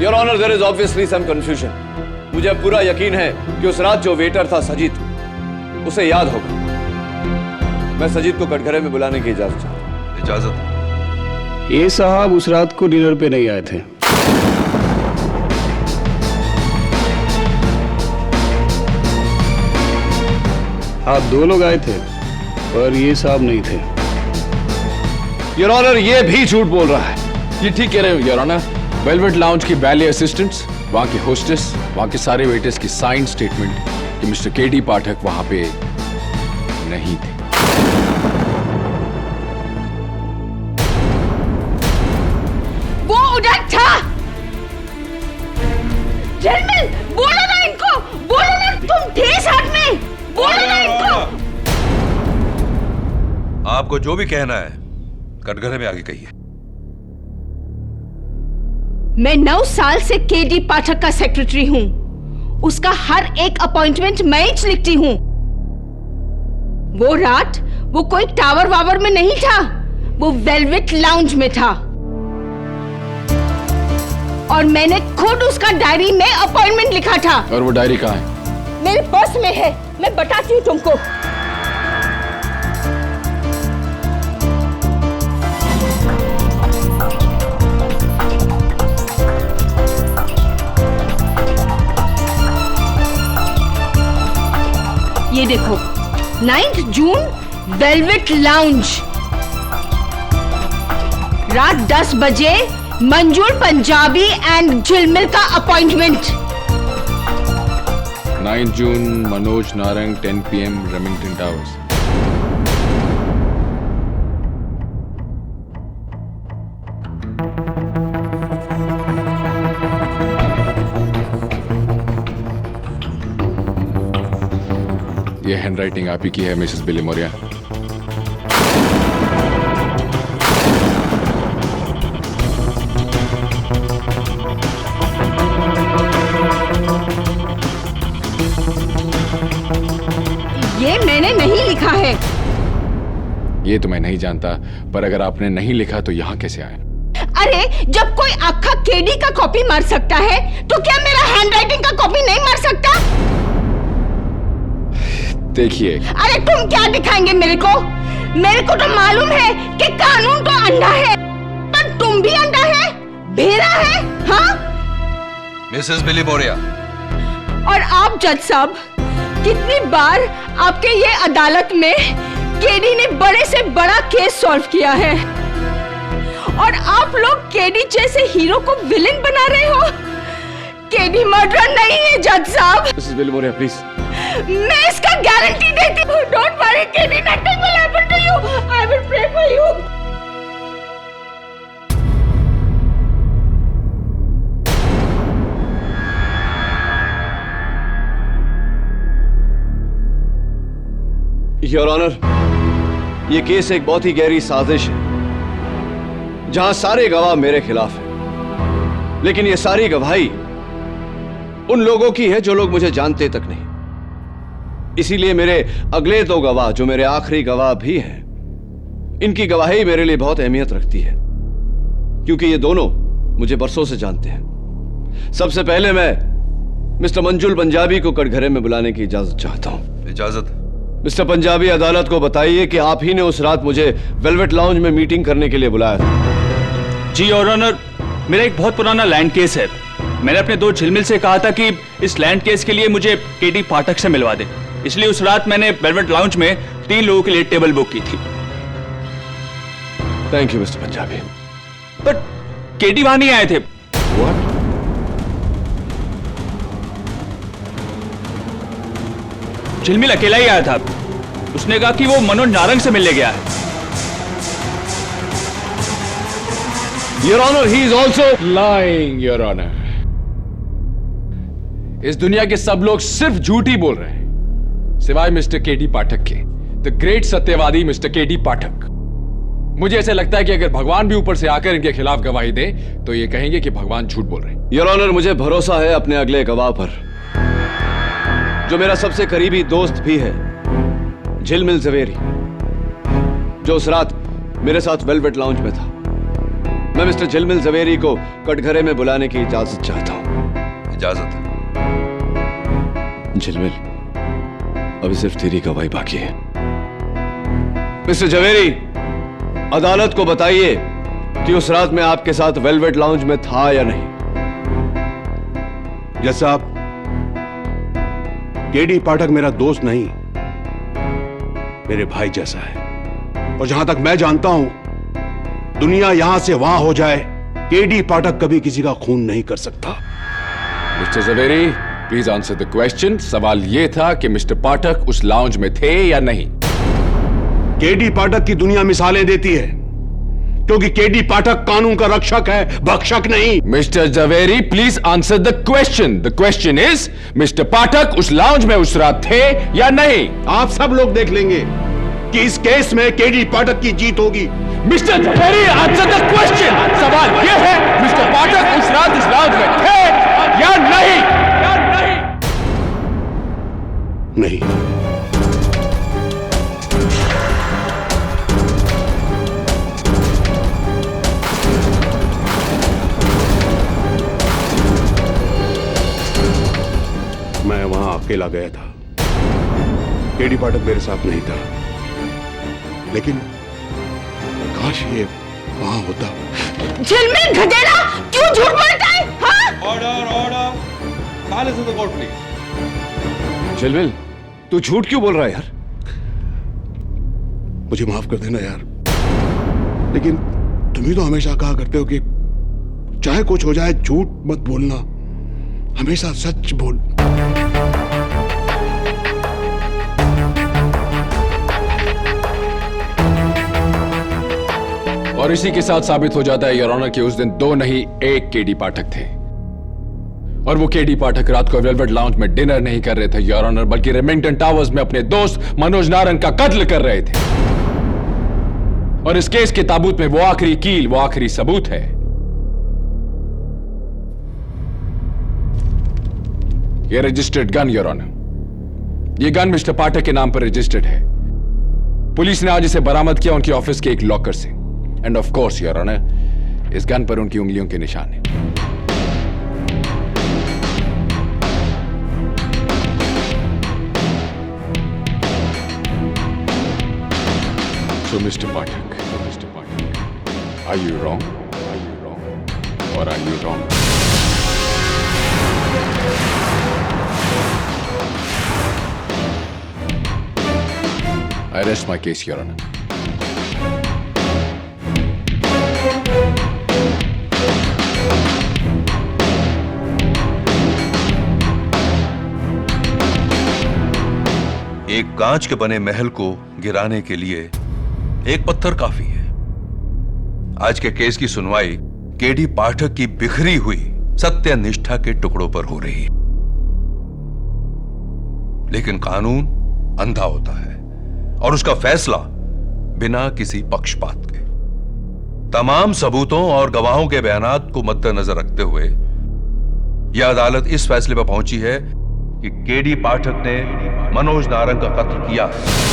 Your honour, there is obviously some confusion. मुझे अब पूरा यकीन है कि उस रात जो वेटर था सजीद, उसे याद होगा। मैं सजीद को कटघरे में बुलाने की इजाजत चाहता हूं। इजाजत? ये साहब उस रात को डिनर पे नहीं आए थे। आप 2 लोग आए थे, पर ये साहब नहीं थे। योर ऑनर, ये भी झूठ बोल रहा है। ये ठीक कह रहे हो योर ऑनर। वेलवेट लाउंज की बैले असिस्टेंट्स, वहां की होस्टेस, वहां के सारे वेटर्स की साइन स्टेटमेंट कि मिस्टर केडी पाठक वहां पे नहीं थे। वो उधर था। झिलमिल, बोलो ना इनको, बोलो ना तुम थे साथ में, बोलो ना इनको। आपको जो भी कहना है कटघरे में आगे कहिए। मैं 9 साल से केडी पाठक का सेक्रेटरी हूं। उसका हर एक अपॉइंटमेंट मैं ही लिखती हूं। वो रात वो कोई टावर वावर में नहीं था, वो वेलवेट लाउंज में था। और मैंने खुद उसका डायरी में अपॉइंटमेंट लिखा था। और वो डायरी कहाँ है? मेरे पर्स में है, मैं बताती हूँ तुमको। ये देखो, 9 जून वेलवेट लाउंज, रात 10 बजे मंजूर पंजाबी एंड झिलमिल का अपॉइंटमेंट। 9 जून Manoj Narang 10 PM Remington Towers. ये हैंडराइटिंग आप ही की है मिसेस बिली मौर्य। ये मैंने नहीं लिखा है। ये तो मैं नहीं जानता, पर अगर आपने नहीं लिखा तो यहाँ कैसे आए? अरे, जब कोई आखा केडी का कॉपी मार सकता है, तो क्या मेरा हैंडराइटिंग का कॉपी नहीं मार सकता? देखिए, अरे तुम क्या दिखाएंगे मेरे को? मेरे को तो मालूम है कि कानून तो अंधा है, पर तुम भी अंधा है, भेड़ा है, हाँ? Mrs Billy Maurya. और आप जज साहब, कितनी बार आपके ये अदालत में केडी ने बड़े से बड़ा केस सॉल्व किया है, और आप लोग केडी जैसे हीरो को विलेन बना रहे हो। केडी मर्डर नहीं है जज साहब। Mrs Billy Maurya please. मैं इसका गारंटी देती हूँ। Don't worry KD, nothing will happen to you. I will pray for you. Your honour, ये केस एक बहुत ही गहरी साजिश है, जहां सारे गवाह मेरे खिलाफ हैं। लेकिन ये सारी गवाही उन लोगों की है जो लोग मुझे जानते तक नहीं। इसीलिए मेरे अगले 2 गवाह, जो मेरे आखिरी गवाह भी हैं, इनकी गवाही मेरे लिए बहुत अहमियत रखती है, क्योंकि ये दोनों मुझे बरसों से जानते हैं। सबसे पहले मैं मिस्टर मंजुल पंजाबी को कटघरे में बुलाने की इजाजत चाहता हूं। इजाजत? मिस्टर पंजाबी, अदालत को बताइए कि आप ही ने उस रात मुझे वेलवेट लाउंज में मीटिंग करने के लिए बुलाया था। जी योर ऑनर, मेरा एक बहुत पुराना लैंड केस है। मैंने अपने 2 झिलमिल से कहा था कि इस लैंड केस के लिए मुझे केडी पाठक से मिलवा दे, इसलिए उस रात मैंने वेलवेट लाउंज में 3 लोगों के लिए टेबल बुक की थी। Thank you mister Punjabi. But KD वहां नहीं आए थे। What? झिलमिल अकेला ही आया था। उसने कहा कि वो मनोज नारंग से मिलने गया है। Your Honor, he is also lying, Your Honor. इस दुनिया के सब लोग सिर्फ झूठ ही बोल रहे हैं, सिवाय मिस्टर केडी पाठक के, द ग्रेट सत्यवादी मिस्टर केडी पाठक। मुझे ऐसा लगता है कि अगर भगवान भी ऊपर से आकर इनके खिलाफ गवाही दे, तो ये कहेंगे कि भगवान झूठ बोल रहे हैं। योर ऑनर, मुझे भरोसा है अपने अगले गवाह पर, जो मेरा सबसे करीबी दोस्त भी है, झिलमिल जवेरी, जो उस रात मेरे साथ वेलवेट लाउंज में था। मैं मिस्टर झिलमिल जवेरी को कटघरे में बुलाने की इजाजत चाहता हूँ। इजाजत है। झिलमिल, अभी सिर्फ तेरी गवाही बाकी है। मिस्टर जवेरी, अदालत को बताइए कि उस रात में आपके साथ वेलवेट लाउंज में था या नहीं। जज साहब, केडी पाठक मेरा दोस्त नहीं, मेरे भाई जैसा है। और जहां तक मैं जानता हूं, दुनिया यहां से वहां हो जाए, केडी पाठक कभी किसी का खून नहीं कर सकता। Mister Javeri, please answer the question. सवाल यह था कि मिस्टर पाठक उस लाउंज में थे या नहीं। केडी पाठक की दुनिया मिसालें देती है, क्योंकि केडी पाठक कानून का रक्षक है, भक्षक नहीं। Mister Javeri, please answer the question. The question is, mister Pathak उस लाउंज में उस रात थे या नहीं। आप सब लोग देख लेंगे कि इस केस में केडी पाठक की जीत होगी। Mister Javeri, answer the question. सवाल यह है, मिस्टर पाठक उस रात उस लाउंज में थे या नहीं। नहीं। मैं वहां अकेला गया था, केडी पाठक मेरे साथ नहीं था, लेकिन काश ये वहां होता। झिलमिल गधेड़ा, क्यों झूठ बोलता है? हाँ? Order silence in the court please. झिलमिल, तू झूठ क्यों बोल रहा है यार? मुझे माफ कर देना यार, लेकिन तुम ही तो हमेशा कहा करते हो कि चाहे कुछ हो जाए झूठ मत बोलना, हमेशा सच बोल। और इसी के साथ साबित हो जाता है योर ऑनर कि उस दिन दो नहीं एक केडी पाठक थे। और वो केडी पाठक रात को वेलवेट लाउंज में डिनर नहीं कर रहे थे योर ऑनर, बल्कि रेमिंगटन टावर्स में अपने दोस्त मनोज नारंग का कत्ल कर रहे थे। और इस केस के ताबूत में वो आखिरी कील, वो आखिरी सबूत है। ये रजिस्टर्ड गन योर ऑनर, ये गन मिस्टर पाठक के नाम पर रजिस्टर्ड है। पुलिस ने आज इसे बरामद किया उनकी ऑफिस के एक लॉकर से। And of course your honour, इस गन पर उनकी उंगलियों के निशान है। So Mr. Pathak, are you wrong? Or are you wrong? I rest my case, Your Honor. एक कांच के बने महल को गिराने के लिए एक पत्थर काफी है। आज के केस की सुनवाई केडी पाठक की बिखरी हुई सत्य निष्ठा के टुकड़ों पर हो रही है। लेकिन कानून अंधा होता है और उसका फैसला बिना किसी पक्षपात के, तमाम सबूतों और गवाहों के बयानात को मद्देनजर रखते हुए यह अदालत इस फैसले पर पहुंची है कि केडी पाठक ने मनोज नारंग का कत्ल किया है।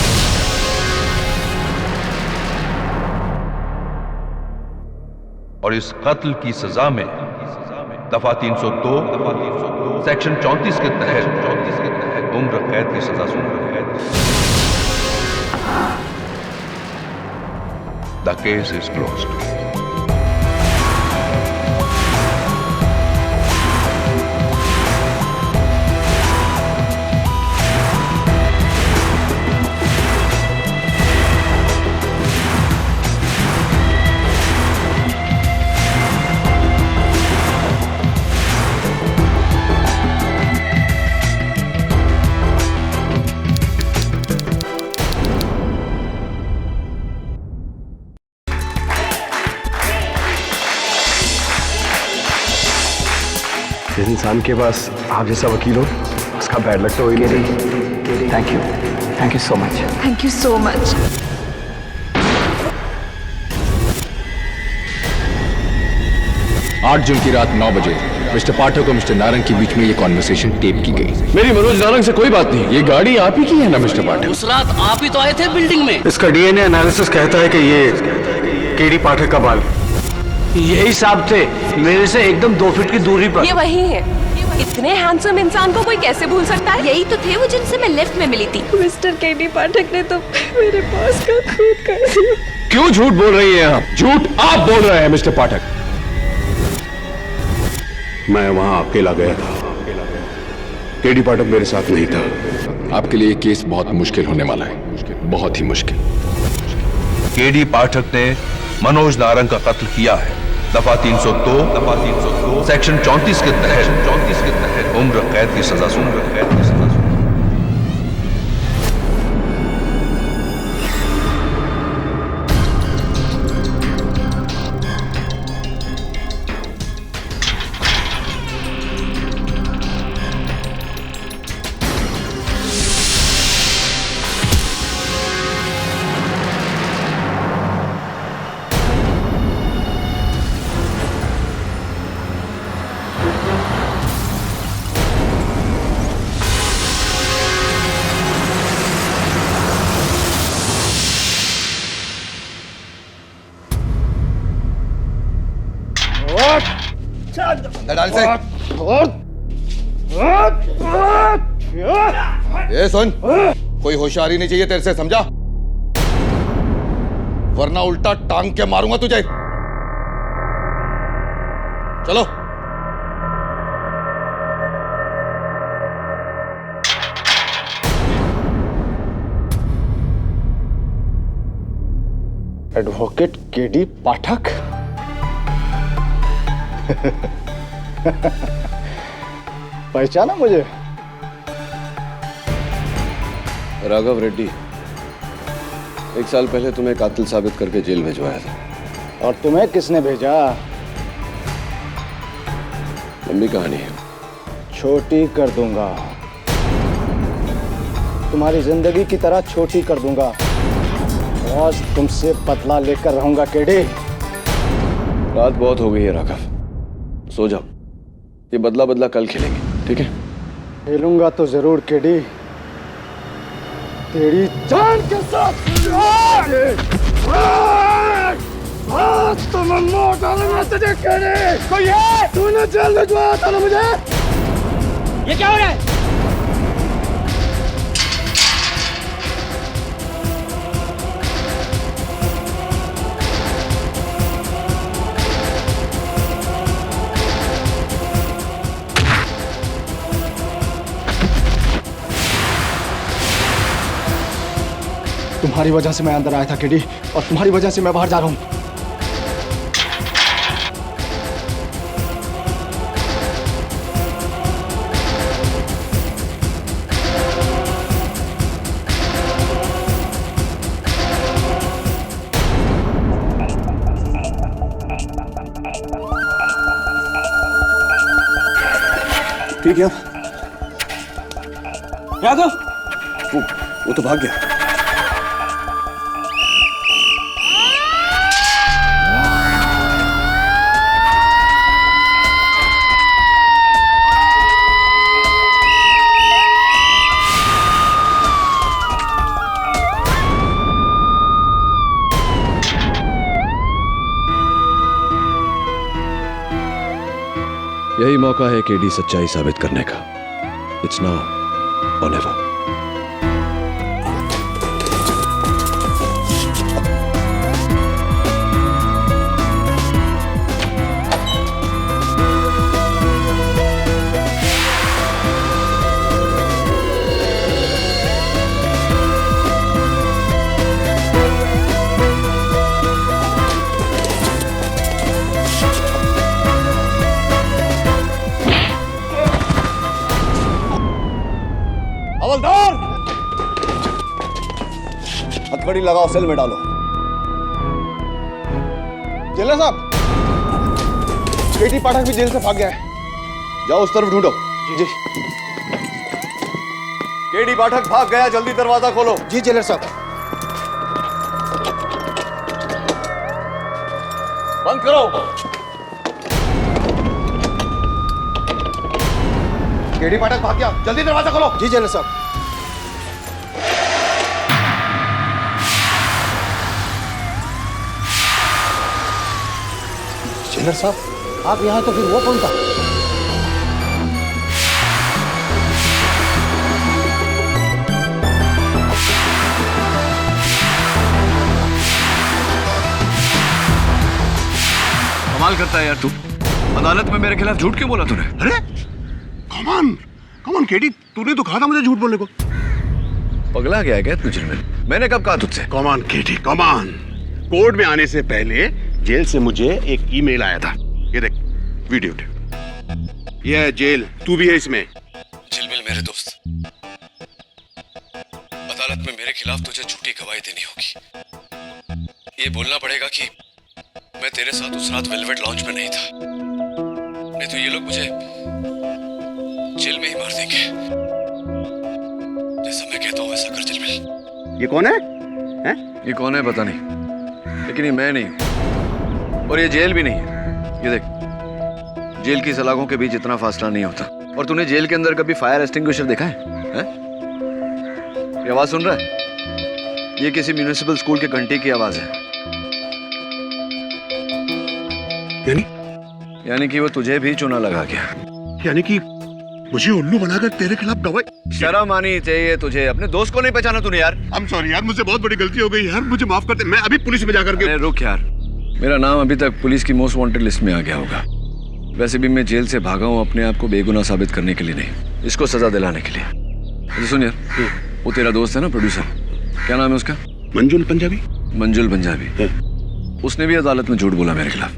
और इस कत्ल की सजा में दफा 302 सेक्शन 34 के तहत उम्र कैद की सजा सुना है। The case is closed. जिस इंसान के पास आप जैसा वकील हो, उसका बैड लक तो हो ही नहीं। Thank you so much. Thank you so much. 8 जून की रात 9 बजे मिस्टर पाठक और मिस्टर नारंग के बीच में ये कॉन्वर्सेशन टेप की गई। मेरी मनोज नारंग से कोई बात नहीं। ये गाड़ी आप ही की है ना मिस्टर पाठक? उस रात आप ही तो आए थे बिल्डिंग में। इसका डीएनए एनालिसिस कहता है कि ये केडी पाठक का बाल। यही साहब थे, मेरे से एकदम 2 फीट की दूरी पर। ये वही है। इतने हैंडसम इंसान को कोई कैसे भूल सकता है? यही तो थे वो जिनसे मैं लिफ्ट में मिली थी। मिस्टर केडी पाठक ने तो मेरे पास का खून कर दिया। क्यों झूठ बोल रही हैं आप? झूठ आप बोल रहे हैं मिस्टर पाठक। मैं वहां अकेला गया था, केडी पाठक मेरे साथ नहीं था। आपके लिए केस बहुत मुश्किल होने वाला है, बहुत ही मुश्किल। केडी पाठक ने मनोज नारंग का कत्ल किया है। दफा 302 सेक्शन 34 के तहत उम्र कैद की सजा सुन। ये सुन, कोई होशियारी नहीं चाहिए तेरे से, समझा? वरना उल्टा टांग के मारूंगा तुझे। चलो। एडवोकेट केडी पाठक। पहचाना मुझे? राघव रेड्डी, 1 साल पहले तुम्हें कातिल साबित करके जेल भिजवाया था। और तुम्हें किसने भेजा? लंबी कहानी है, छोटी कर दूंगा। तुम्हारी जिंदगी की तरह छोटी कर दूंगा। आज तुमसे बदला लेकर रहूंगा केडी। रात बहुत हो गई है राघव, सो जाओ। ये बदला बदला कल खेलेंगे, ठीक है? खेलूंगा तो जरूर केडी, तेरी जान के साथ। तो मैं मोड़ डालूंगा तुझे केडी। तो ये तूने जेल भिजवाया था ना मुझे? ये क्या हो रहा है? तुम्हारी वजह से मैं अंदर आया था केडी, और तुम्हारी वजह से मैं बाहर जा रहा हूं। ठीक है। राघव, वो तो भाग गया। यही मौका है केडी सच्चाई साबित करने का। इट्स नाउ और नेवर। हवलदार, हथकड़ी लगाओ, सेल में डालो। जेलर साहब, केडी पाठक भी जेल से भाग गया है। जाओ उस तरफ ढूंढो। जी। केडी पाठक भाग गया, जल्दी दरवाजा खोलो। जी जेलर साहब। बंद करो। केडी पाठक भाग गया, जल्दी दरवाजा खोलो। जी जेलर साहब। जज साहब आप यहाँ तो फिर वो कौन था? कमाल करता है यार तू। अदालत में मेरे खिलाफ झूठ क्यों बोला तूने? अरे कमान कमान केडी, तूने तो कहा था मुझे झूठ बोलने को। पगला गया क्या तू झिलमिल? मैंने कब कहा तुझसे? कमान केडी कमान। कोर्ट में आने से पहले जेल से मुझे एक ईमेल आया था। ये देख वीडियो टेप। ये है जेल, तू भी है इसमें। झिलमिल मेरे दोस्त, अदालत में मेरे खिलाफ तुझे झूठी गवाही देनी होगी। ये बोलना पड़ेगा कि मैं तेरे साथ उस रात वेलवेट लॉन्च में नहीं था, नहीं तो ये लोग मुझे जेल में ही मार देंगे। जैसा मैं कहता हूँ वैसा कर झिलमिल। ये कौन है? हैं? ये कौन है पता नहीं, लेकिन ये मैं नहीं हूँ और ये जेल भी नहीं है। ये देख, जेल की सलाखों के बीच इतना फासला नहीं होता। और तूने जेल के अंदर कभी फायर एक्सटिंग्विशर देखा है? ये आवाज सुन रहा है? ये किसी म्युनिसिपल स्कूल के घंटे की आवाज है। यानी कि वो तुझे भी चुना लगा गया। यानी कि मुझे उल्लू बनाकर तेरे खिलाफ गवाही। शर्म आनी चाहिए तुझे। अपने दोस्त को नहीं पहचाना तूने यार। I'm sorry यार, मुझसे बहुत बड़ी गलती हो गई यार, मुझे माफ कर दे। मैं अभी पुलिस में जाकर के। अरे रुक यार, मेरा नाम अभी तक पुलिस की मोस्ट वांटेड लिस्ट में आ गया होगा। वैसे भी मैं जेल से भागा हूँ अपने आप को बेगुनाह साबित करने के लिए नहीं, इसको सजा दिलाने के लिए। अच्छा सुन यार, वो तेरा दोस्त है ना प्रोड्यूसर, क्या नाम है उसका? मंजुल पंजाबी। मंजुल पंजाबी। उसने भी अदालत में झूठ बोला मेरे खिलाफ।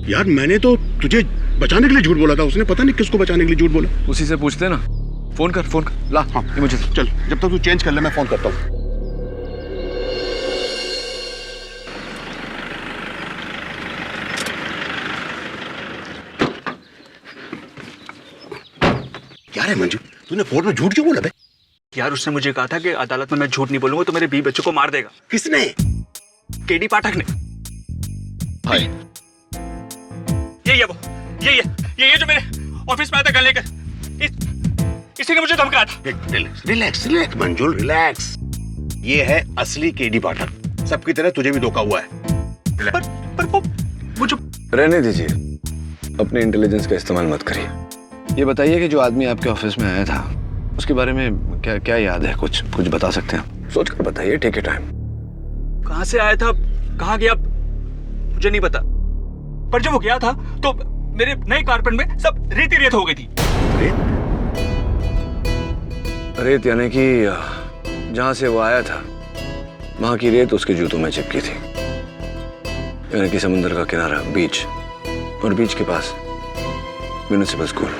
यार मैंने तो तुझे बचाने के लिए झूठ बोला था, उसने पता नहीं किसको बचाने के लिए झूठ बोला। उसी से पूछते ना। फोन कर ला। हाँ ये मुझे चल, जब तक तू चेंज कर ले मैं फोन करता हूँ। क्या है मंजू, तूने कोर्ट में झूठ क्यों बोला बे? यार उसने मुझे कहा था कि अदालत में मैं झूठ नहीं बोलूंगा तो मेरे 20 बच्चों को मार देगा। किसने? केडी पाठक ने। हाय ये वो ये जो मेरे ऑफिस में आया था गले का, इसी ने मुझे धमकाया था। रिलैक्स मंजुल रिलैक्स। ये है असली केडी पाठक, सबकी तरह तुझे भी धोखा हुआ है। पर वो मुझे रहने दीजिए, अपने इंटेलिजेंस का इस्तेमाल मत करिए। ये बताइए कि जो आदमी आपके ऑफिस में आया था उसके बारे में क्या क्या याद है? कुछ बता सकते हैं? सोच कर बताइए, टेक टाइम। कहाँ से आया था, कहाँ गया, मुझे नहीं पता। पर जब वो गया था तो मेरे नए कारपेट में सब रेत हो गई थी। रेत यानी कि जहां से वो आया था वहां की रेत उसके जूतों में चिपकी थी। यानी कि समुद्र का किनारा, बीच, और बीच के पास म्युनिसिपल स्कूल।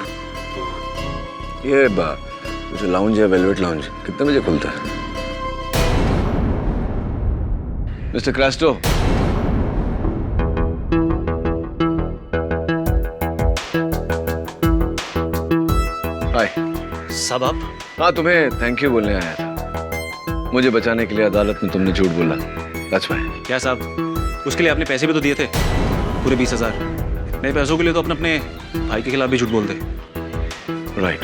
ये जो लाउंज है, वेलवेट लाउंज, कितने बजे खुलता है? मिस्टर क्रास्टो, हाय साहब। आप? हाँ, तुम्हें थैंक यू बोलने आया था। मुझे बचाने के लिए अदालत में तुमने झूठ बोला। That's why। क्या साहब, उसके लिए आपने पैसे भी तो दिए थे, पूरे 20,000। नए पैसों के लिए तो अपने भाई के खिलाफ भी झूठ बोलते। राइट।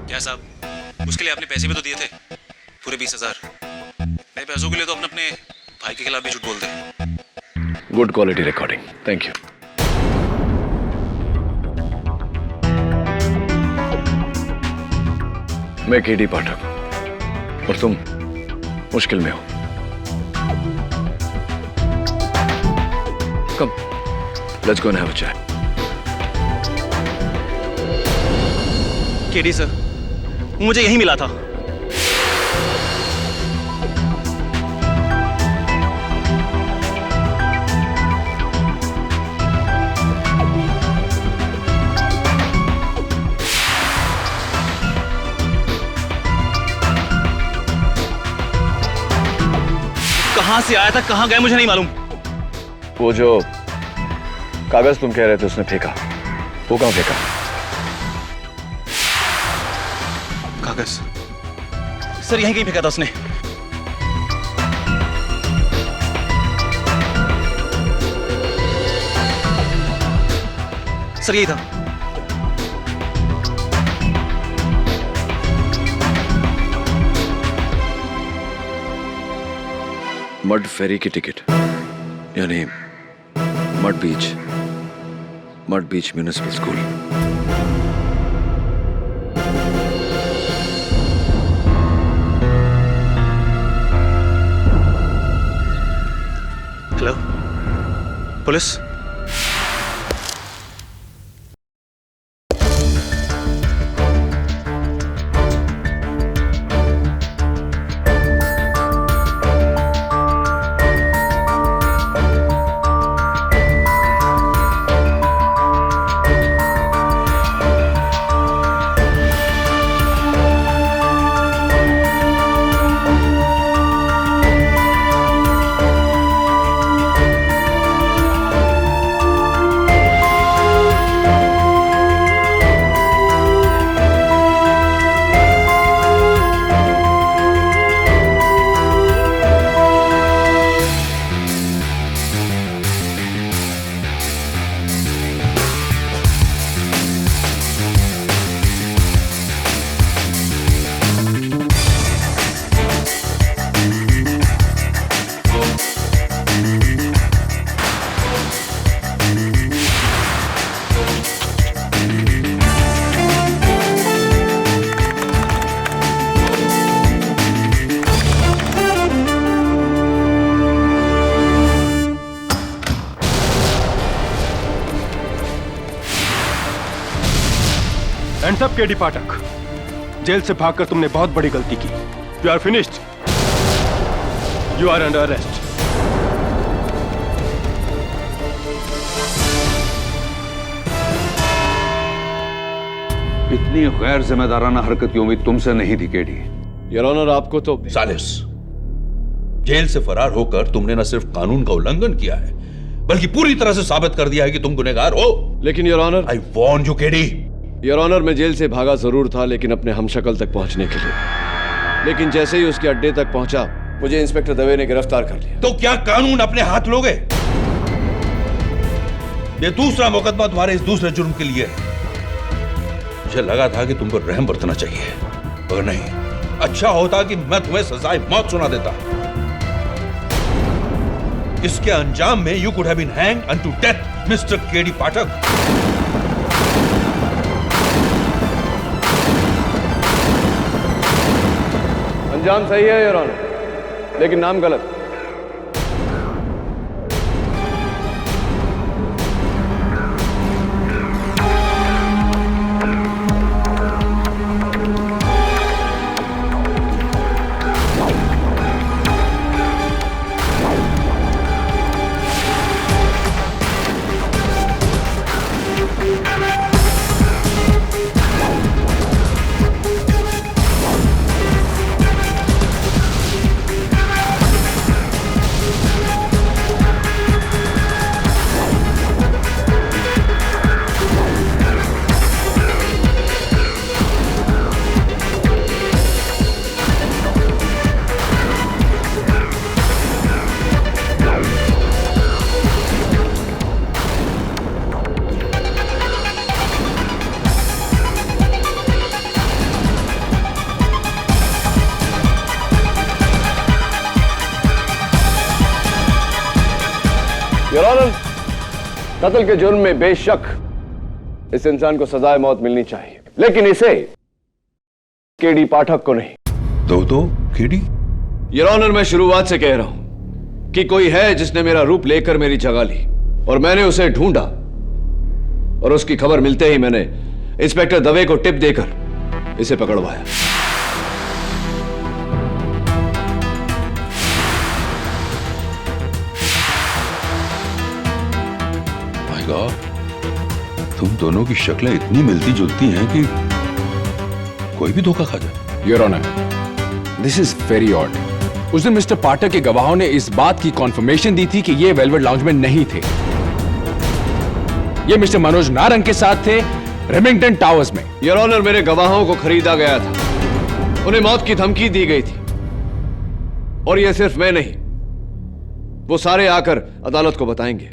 क्या साहब, उसके लिए आपने पैसे भी तो दिए थे, पूरे 20,000। नए पैसों के लिए तो अपने भाई के खिलाफ भी झूठ बोलते। Good quality recording, thank you. मैं केडी पाठक हूं और तुम मुश्किल में हो। Come, let's go and have a chat. KD sir, मुझे यही मिला था। कहां से आया था, कहां गया, मुझे नहीं मालूम। वो जो कागज तुम कह रहे थे उसने फेंका, वो कहां फेंका? कागज सर यहीं कहीं फेंका था उसने। सर यही था। मड फेरी की टिकट, यानी Madh beach municipal school. Hello, police? Hands up KD Pathak, jail से भागकर तुमने बहुत बड़ी गलती की। You are finished, you are under arrest. इतनी गैर जिम्मेदाराना हरकत की उम्मीद तुमसे नहीं थी केडी। योर ऑनर, आपको तो सालिस, जेल से फरार होकर तुमने न सिर्फ कानून का उल्लंघन किया है, बल्कि पूरी तरह से साबित कर दिया है कि तुम गुनहगार हो। लेकिन your honour, I warn you KD. Your honour, मैं जेल से भागा जरूर था, लेकिन अपने हमशक्ल तक पहुंचने के लिए। लेकिन जैसे ही उसके अड्डे तक पहुंचा, मुझे इंस्पेक्टर दवे ने गिरफ्तार कर लिया। तो क्या कानून अपने हाथ लोगे? ये दूसरा मुकदमा तुम्हारे इस दूसरे जुर्म के लिए है। मुझे लगा था कि तुमको रहम बरतना चाहिए, मगर नहीं। अच्छा होता कि मैं तुम्हें सजाए मौत सुना देता। इसके अंजाम में you could have been hanged unto death mister KD Pathak. अंजाम सही है योर ऑनर, लेकिन नाम गलत। योर ऑनर, कत्ल के जुर्म में बेशक इस इंसान को सजाए मौत मिलनी चाहिए, लेकिन इसे केडी पाठक को नहीं। तो केडी? योर ऑनर, मैं शुरुआत से कह रहा हूं कि कोई है जिसने मेरा रूप लेकर मेरी जगह ली, और मैंने उसे ढूंढा, और उसकी खबर मिलते ही मैंने इंस्पेक्टर दवे को टिप देकर इसे पकड़वाया। तुम दोनों की शक्लें इतनी मिलती जुलती हैं कि कोई भी धोखा खा जाए। Your honour, this is very odd. उस दिन मिस्टर पाठक के गवाहों ने इस बात की कॉन्फर्मेशन दी थी कि ये वेलवेट लाउंज में नहीं थे। ये मिस्टर मनोज नारंग के साथ थे रेमिंगटन टावर्स में। योर ऑनर, मेरे गवाहों को खरीदा गया था, उन्हें मौत की धमकी दी गई थी, और यह सिर्फ मैं नहीं, वो सारे आकर अदालत को बताएंगे।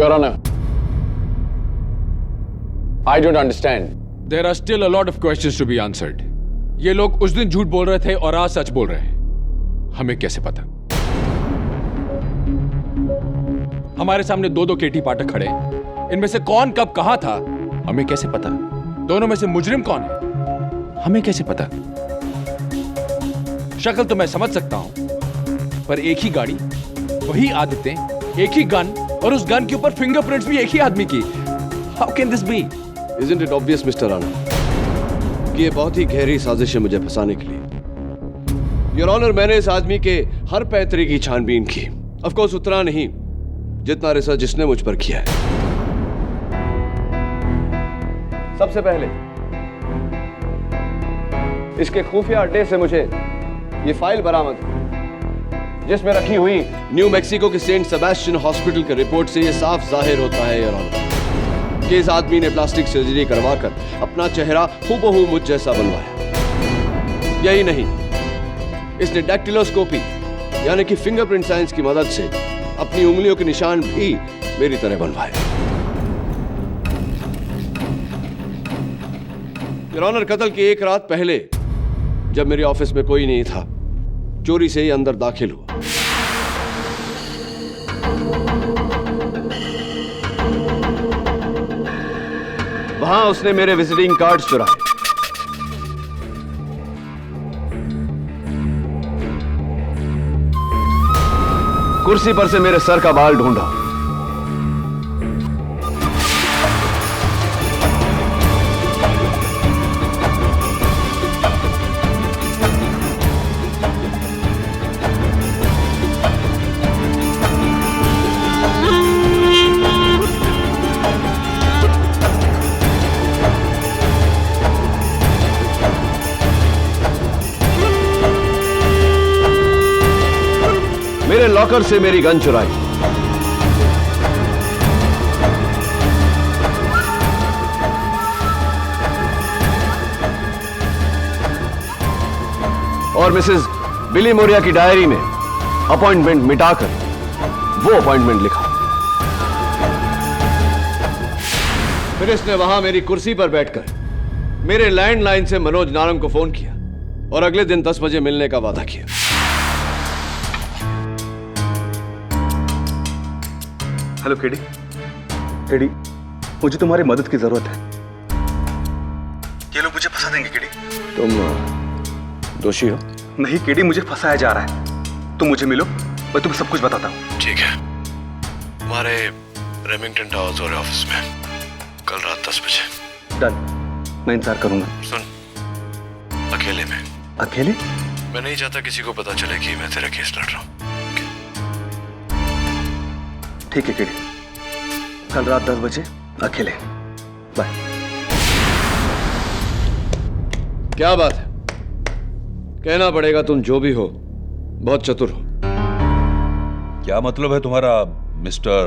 Your Honor, I don't understand. There are still a lot of questions to be answered. ये लोग उस दिन झूठ बोल रहे थे और आज सच बोल रहे हैं। हमें कैसे पता? हमारे सामने दो केटी पाठक खड़े हैं। इनमें से कौन कब कहां था हमें कैसे पता? दोनों में से मुजरिम कौन है हमें कैसे पता? शक्ल तो मैं समझ सकता हूं, पर एक ही गाड़ी, वही आदतें, एक ही गन, और उस गन के ऊपर फिंगरप्रिंट्स भी एक ही आदमी की। How can this be? Isn't it obvious, Mr. Rana, कि ये बहुत ही गहरी साजिश है मुझे फंसाने के लिए? Your Honor, मैंने इस आदमी के हर पैतरे की छानबीन की। Of course, उतना नहीं जितना रिसर्च इसने मुझ पर किया है। सबसे पहले इसके खुफिया अड्डे से मुझे ये फाइल बरामद हुई, जिसमें रखी हुई न्यू मैक्सिको के सेंट सेबेस्टियन हॉस्पिटल के रिपोर्ट से यह साफ जाहिर होता है, योर ऑनर, कि इस आदमी ने प्लास्टिक सर्जरी करवाकर अपना चेहरा हूबहू मुझ जैसा बनवाया। यही नहीं, इसने डैक्टिलोस्कोपी यानी कि फिंगरप्रिंट साइंस की मदद से अपनी उंगलियों के निशान भी मेरी तरह बनवाए। योर ऑनर, कत्ल की एक रात पहले जब मेरे ऑफिस में कोई नहीं था, चोरी से ही अंदर दाखिल हुआ। वहां उसने मेरे विजिटिंग कार्ड्स चुराए। कुर्सी पर से मेरे सर का बाल ढूंढा। मेरे लॉकर से मेरी गन चुराई। और मिसेस बिली मोरिया की डायरी में अपॉइंटमेंट मिटाकर वो अपॉइंटमेंट लिखा। फिर इसने वहां मेरी कुर्सी पर बैठकर मेरे लैंडलाइन से मनोज नारंग को फोन किया और अगले दिन 10 बजे मिलने का वादा किया। Hello KD. केडी, मुझे तुम्हारी मदद की जरूरत है। ये लोग मुझे फंसा देंगे केडी। तुम दोषी हो? नहीं केडी, मुझे फंसाया जा रहा है। तुम मुझे मिलो, मैं तुम्हें सब कुछ बताता हूँ। ठीक है, हमारे रेमिंगटन टावर्स और ऑफिस में कल रात 10 बजे। डन, मैं इंतजार करूंगा। सुन, अकेले में। अकेले? मैं नहीं चाहता किसी को पता चले कि मैं तेरा केस लड़ रहा हूँ। ठीक है केडी, कल रात 10 बजे अकेले। बाय। क्या बात है, कहना पड़ेगा तुम जो भी हो बहुत चतुर हो। क्या मतलब है तुम्हारा mister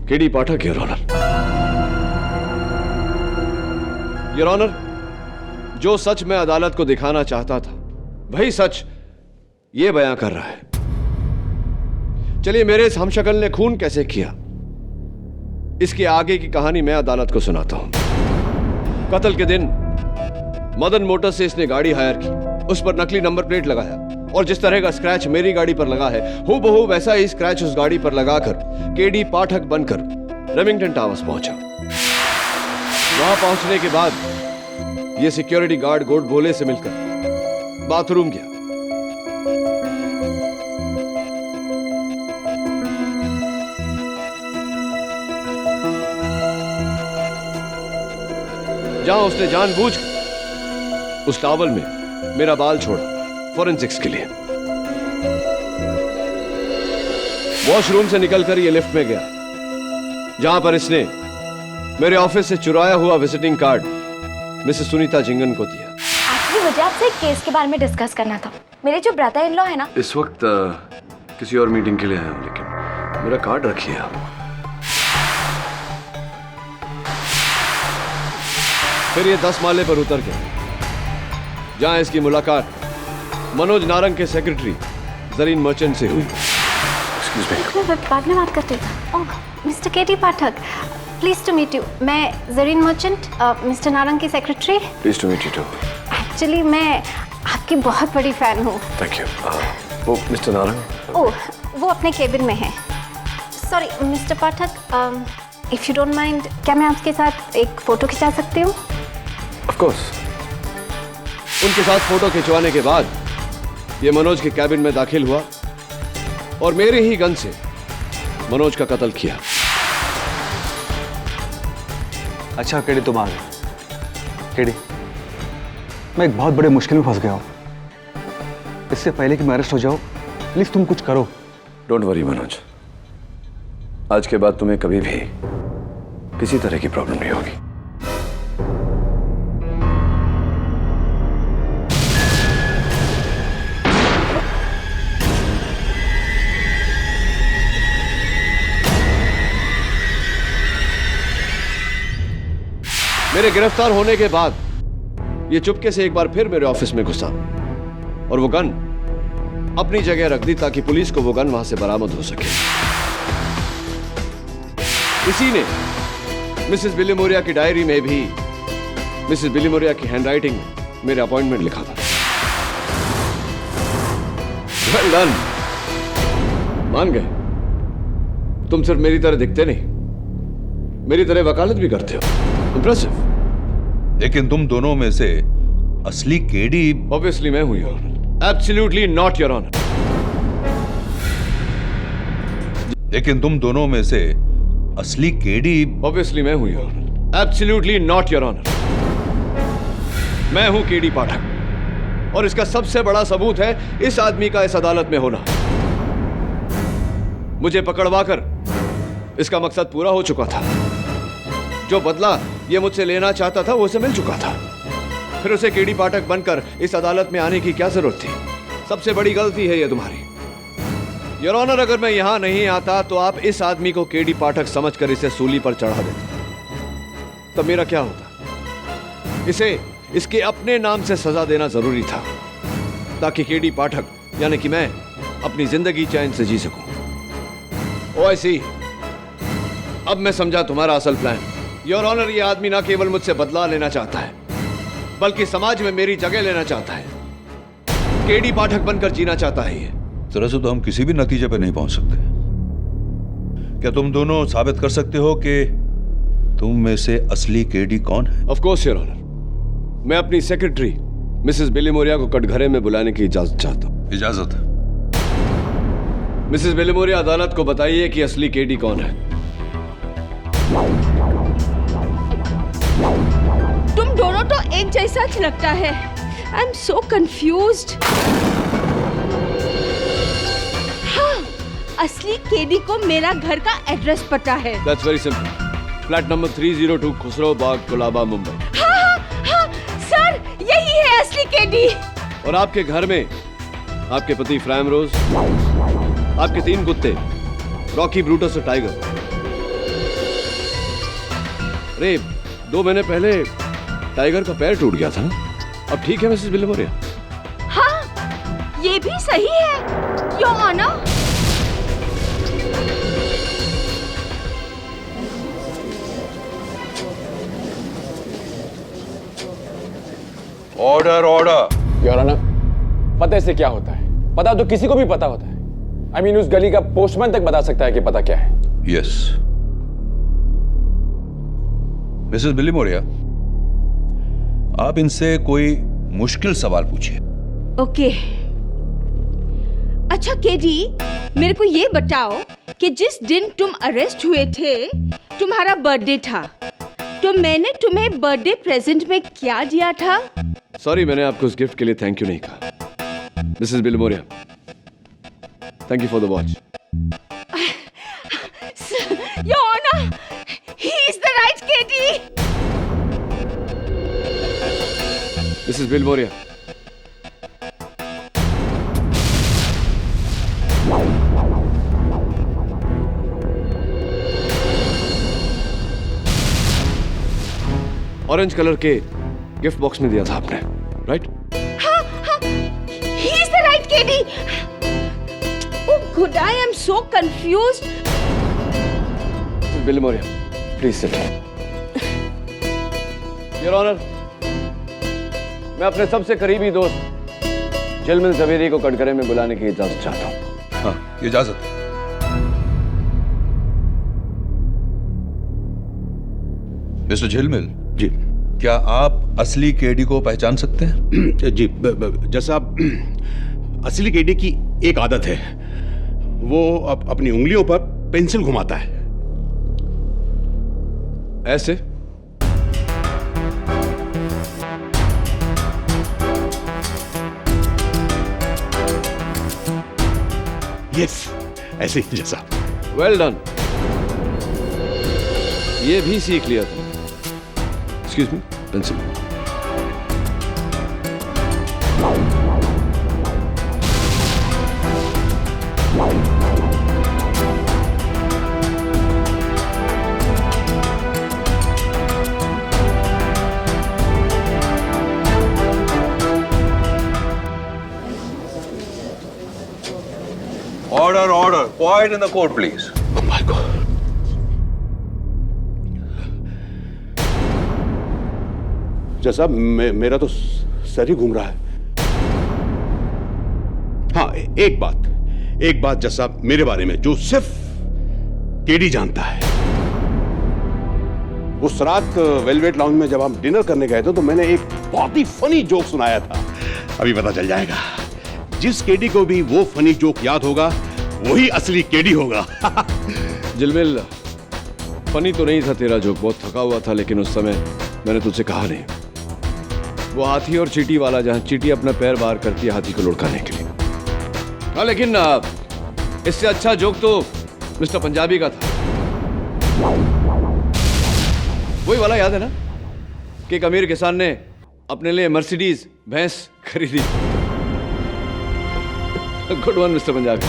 KD Pathak? Your honour, your honour, जो सच मैं अदालत को दिखाना चाहता था वही सच ये बयां कर रहा है। चलिए, मेरे इस हमशक्ल ने खून कैसे किया इसकी आगे की कहानी मैं अदालत को सुनाता हूं। कत्ल के दिन मदन मोटर्स से इसने गाड़ी हायर की, उस पर नकली नंबर प्लेट लगाया और जिस तरह का स्क्रैच मेरी गाड़ी पर लगा है हूबहू वैसा ही स्क्रैच उस गाड़ी पर लगाकर केडी पाठक बनकर रेमिंगटन टावर्स पहुंचा। वहां पहुंचने के बाद यह सिक्योरिटी गार्ड गोड भोले से मिलकर बाथरूम गया। जहां उसने जानबूझकर उस टॉवल में मेरा बाल छोड़ा फॉरेंसिक्स के लिए। वॉशरूम से निकलकर ये लिफ्ट में गया, जहां पर इसने मेरे ऑफिस से चुराया हुआ visiting card Mrs Sunita Jhingan को दिया। एक्चुअली मुझे आपसे एक केस के बारे में डिस्कस करना था। मेरे जो ब्रदर इन लॉ है ना, इस वक्त किसी और मीटिंग के लिए आया हूं, लेकिन मेरा कार्ड रखिए आप। फिर ये 10 माले पर उतर गया, जहां इसकी मुलाकात मनोज नारंग के सेक्रेटरी जरीन मर्चेंट से हुई। मैं बाद में बात करती हूँ। Oh mister KD Pathak, please to meet you. मैं जरीन मर्चेंट, मिस्टर नारंग की secretary. Please to meet you too. Actually मैं आपकी बहुत बड़ी फैन हूँ। Thank you. वो मिस्टर नारंग? ओह वो अपने केबिन में है। Sorry mister Pathak, if you don't mind, क्या मैं आपके साथ एक फ़ोटो खिंचा सकती हूँ? Of course. उनके साथ फोटो खिंचवाने के बाद ये मनोज के कैबिन में दाखिल हुआ और मेरे ही गन से मनोज का कत्ल किया। अच्छा केडी, तुम आ गए। केडी, मैं एक बहुत बड़े मुश्किल में फंस गया हूं। इससे पहले कि मैं अरेस्ट हो जाऊं, प्लीज तुम कुछ करो। डोंट वरी मनोज, आज के बाद तुम्हें कभी भी किसी तरह की प्रॉब्लम नहीं होगी। मेरे गिरफ्तार होने के बाद ये चुपके से एक बार फिर मेरे ऑफिस में घुसा और वो गन अपनी जगह रख दी ताकि पुलिस को वो गन वहां से बरामद हो सके। इसी ने मिसेस बिलीमोरिया की डायरी में भी मिसेस बिलीमोरिया की हैंडराइटिंग में मेरे अपॉइंटमेंट लिखा था। वेल डन, मान गए। तुम सिर्फ मेरी तरह दिखते नहीं, मेरी तरह वकालत भी करते हो। इंप्रेसिव। लेकिन तुम दोनों में से असली केडी ऑब्वियसली मैं हूं your honour. Absolutely not your honour. लेकिन तुम दोनों में से असली केडी ऑब्वियसली मैं हूं your honour. Absolutely not your honour. मैं हूं केडी पाठक और इसका सबसे बड़ा सबूत है इस आदमी का इस अदालत में होना। मुझे पकड़वाकर इसका मकसद पूरा हो चुका था। जो बदला ये मुझसे लेना चाहता था वो उसे मिल चुका था। फिर उसे केडी पाठक बनकर इस अदालत में आने की क्या जरूरत थी? सबसे बड़ी गलती है ये तुम्हारी। योर ऑनर, अगर मैं यहां नहीं आता तो आप इस आदमी को केडी पाठक समझकर इसे सूली पर चढ़ा देते। तब मेरा क्या होता? इसे इसके अपने नाम से सजा देना जरूरी था ताकि केडी पाठक यानी कि मैं अपनी जिंदगी चैन से जी सकूं। ओ ऐसी, अब मैं समझा तुम्हारा असल प्लान। योर ऑनर, ये आदमी ना केवल मुझसे बदला लेना चाहता है बल्कि समाज में मेरी जगह लेना चाहता है। केडी पाठक बनकर जीना चाहता है। ये तरह से तो हम किसी भी नतीजे पर नहीं पहुंच सकते। क्या तुम दोनों साबित कर सकते हो कि तुम में से असली केडी कौन है? ऑफ कोर्स योर ऑनर, मैं अपनी सेक्रेटरी मिसेस बिलीमोरिया को कटघरे में बुलाने की इजाजत चाहता हूं। इजाजत? मिसेस बिलीमोरिया, अदालत को बताइए कि असली केडी कौन है। तुम दोनों तो एक जैसा लगता है। आई एम सो कंफ्यूज्ड। हाँ, असली केडी को मेरा घर का एड्रेस पता है। That's very simple. Flat number 302 Khusro Bagh, Colaba, Mumbai. हाँ, सर यही है असली केडी। और आपके घर में आपके पति फ्रैम रोज, आपके 3 कुत्ते रॉकी, ब्रूटस और टाइगर। अरे 2 महीने पहले टाइगर का पैर टूट गया था ना? अब ठीक है मिसेस बिलीमोरिया? हाँ, ये भी सही है your honour. Order order. Your honour, पते से क्या होता है? पता तो किसी को भी पता होता है। I mean, उस गली का पोस्टमैन तक बता सकता है कि पता क्या है। यस मिसेस बिलीमोरिया, आप इनसे कोई मुश्किल सवाल पूछिए। ओके। अच्छा केडी, मेरे को ये बताओ कि जिस दिन तुम अरेस्ट हुए थे तुम्हारा बर्थडे था, तो मैंने तुम्हें बर्थडे प्रेजेंट में क्या दिया था? सॉरी, मैंने आपको उस गिफ्ट के लिए थैंक यू नहीं कहा। Mrs Bilimoria, thank you for the watch. Your honour, he is the right KD. Mrs Bilimoria, orange colour के गिफ्ट बॉक्स में दिया था आपने, राइट? हाँ, he is the right KD. Oh खुदा, I am so confused. Bilimoria, please sit. Your honour, मैं अपने सबसे करीबी दोस्त झिलमिल जवेरी को कटघरे में बुलाने की इजाजत चाहता हूँ। हाँ, इजाजत है। मिस्टर झिलमिल जी, क्या आप असली केडी को पहचान सकते हैं? जी, जैसा असली केडी की एक आदत है, वो अपनी उंगलियों पर पेंसिल घुमाता है। ऐसे? यस, ऐसे ही जैसा। वेल डन, ये भी सीख लिया था। Excuse me, pencil. Order, order. Quiet in the court, please. Oh my God. जैसा मेरा तो सर ही घूम रहा है। हाँ, एक बात जैसा मेरे बारे में जो सिर्फ केडी जानता है। उस रात वेलवेट लाउंज में जब हम डिनर करने गए थे तो मैंने एक बहुत ही फनी जोक सुनाया था। अभी पता चल जाएगा। जिस केडी को भी वो फनी जोक याद होगा वही असली केडी होगा। झिलमिल, फनी तो नहीं था तेरा जोक, बहुत थका हुआ था, लेकिन उस समय मैंने तुझसे कहा नहीं। वो हाथी और चींटी वाला, जहां चींटी अपना पैर बाहर करती है हाथी को लुढ़काने के लिए। हाँ, लेकिन इससे अच्छा जोक तो मिस्टर पंजाबी का था। वही वाला याद है ना कि एक अमीर किसान ने अपने लिए मर्सिडीज भैंस खरीदी। Good one mister Punjabi.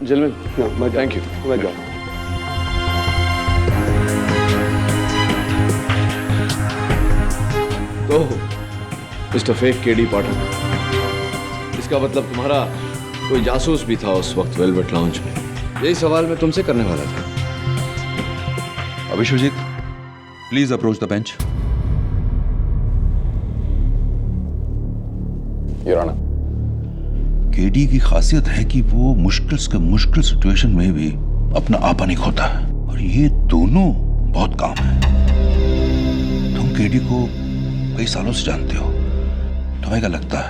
झिलमिल, थैंक यू। मैं जाऊँ। तो मिस्टर फेक केडी पाठक, इसका मतलब तुम्हारा कोई जासूस भी था उस वक्त वेलवेट लाउंज में। यही सवाल मैं तुमसे करने वाला था। Abhishwajit, please approach the bench. Your honour, KD की खासियत है कि वो मुश्किल से मुश्किल सिचुएशन में भी अपना आपा नहीं खोता है, और ये दोनों बहुत काम है। तुम केडी को कई सालों से जानते हो, तुम्हें क्या लगता है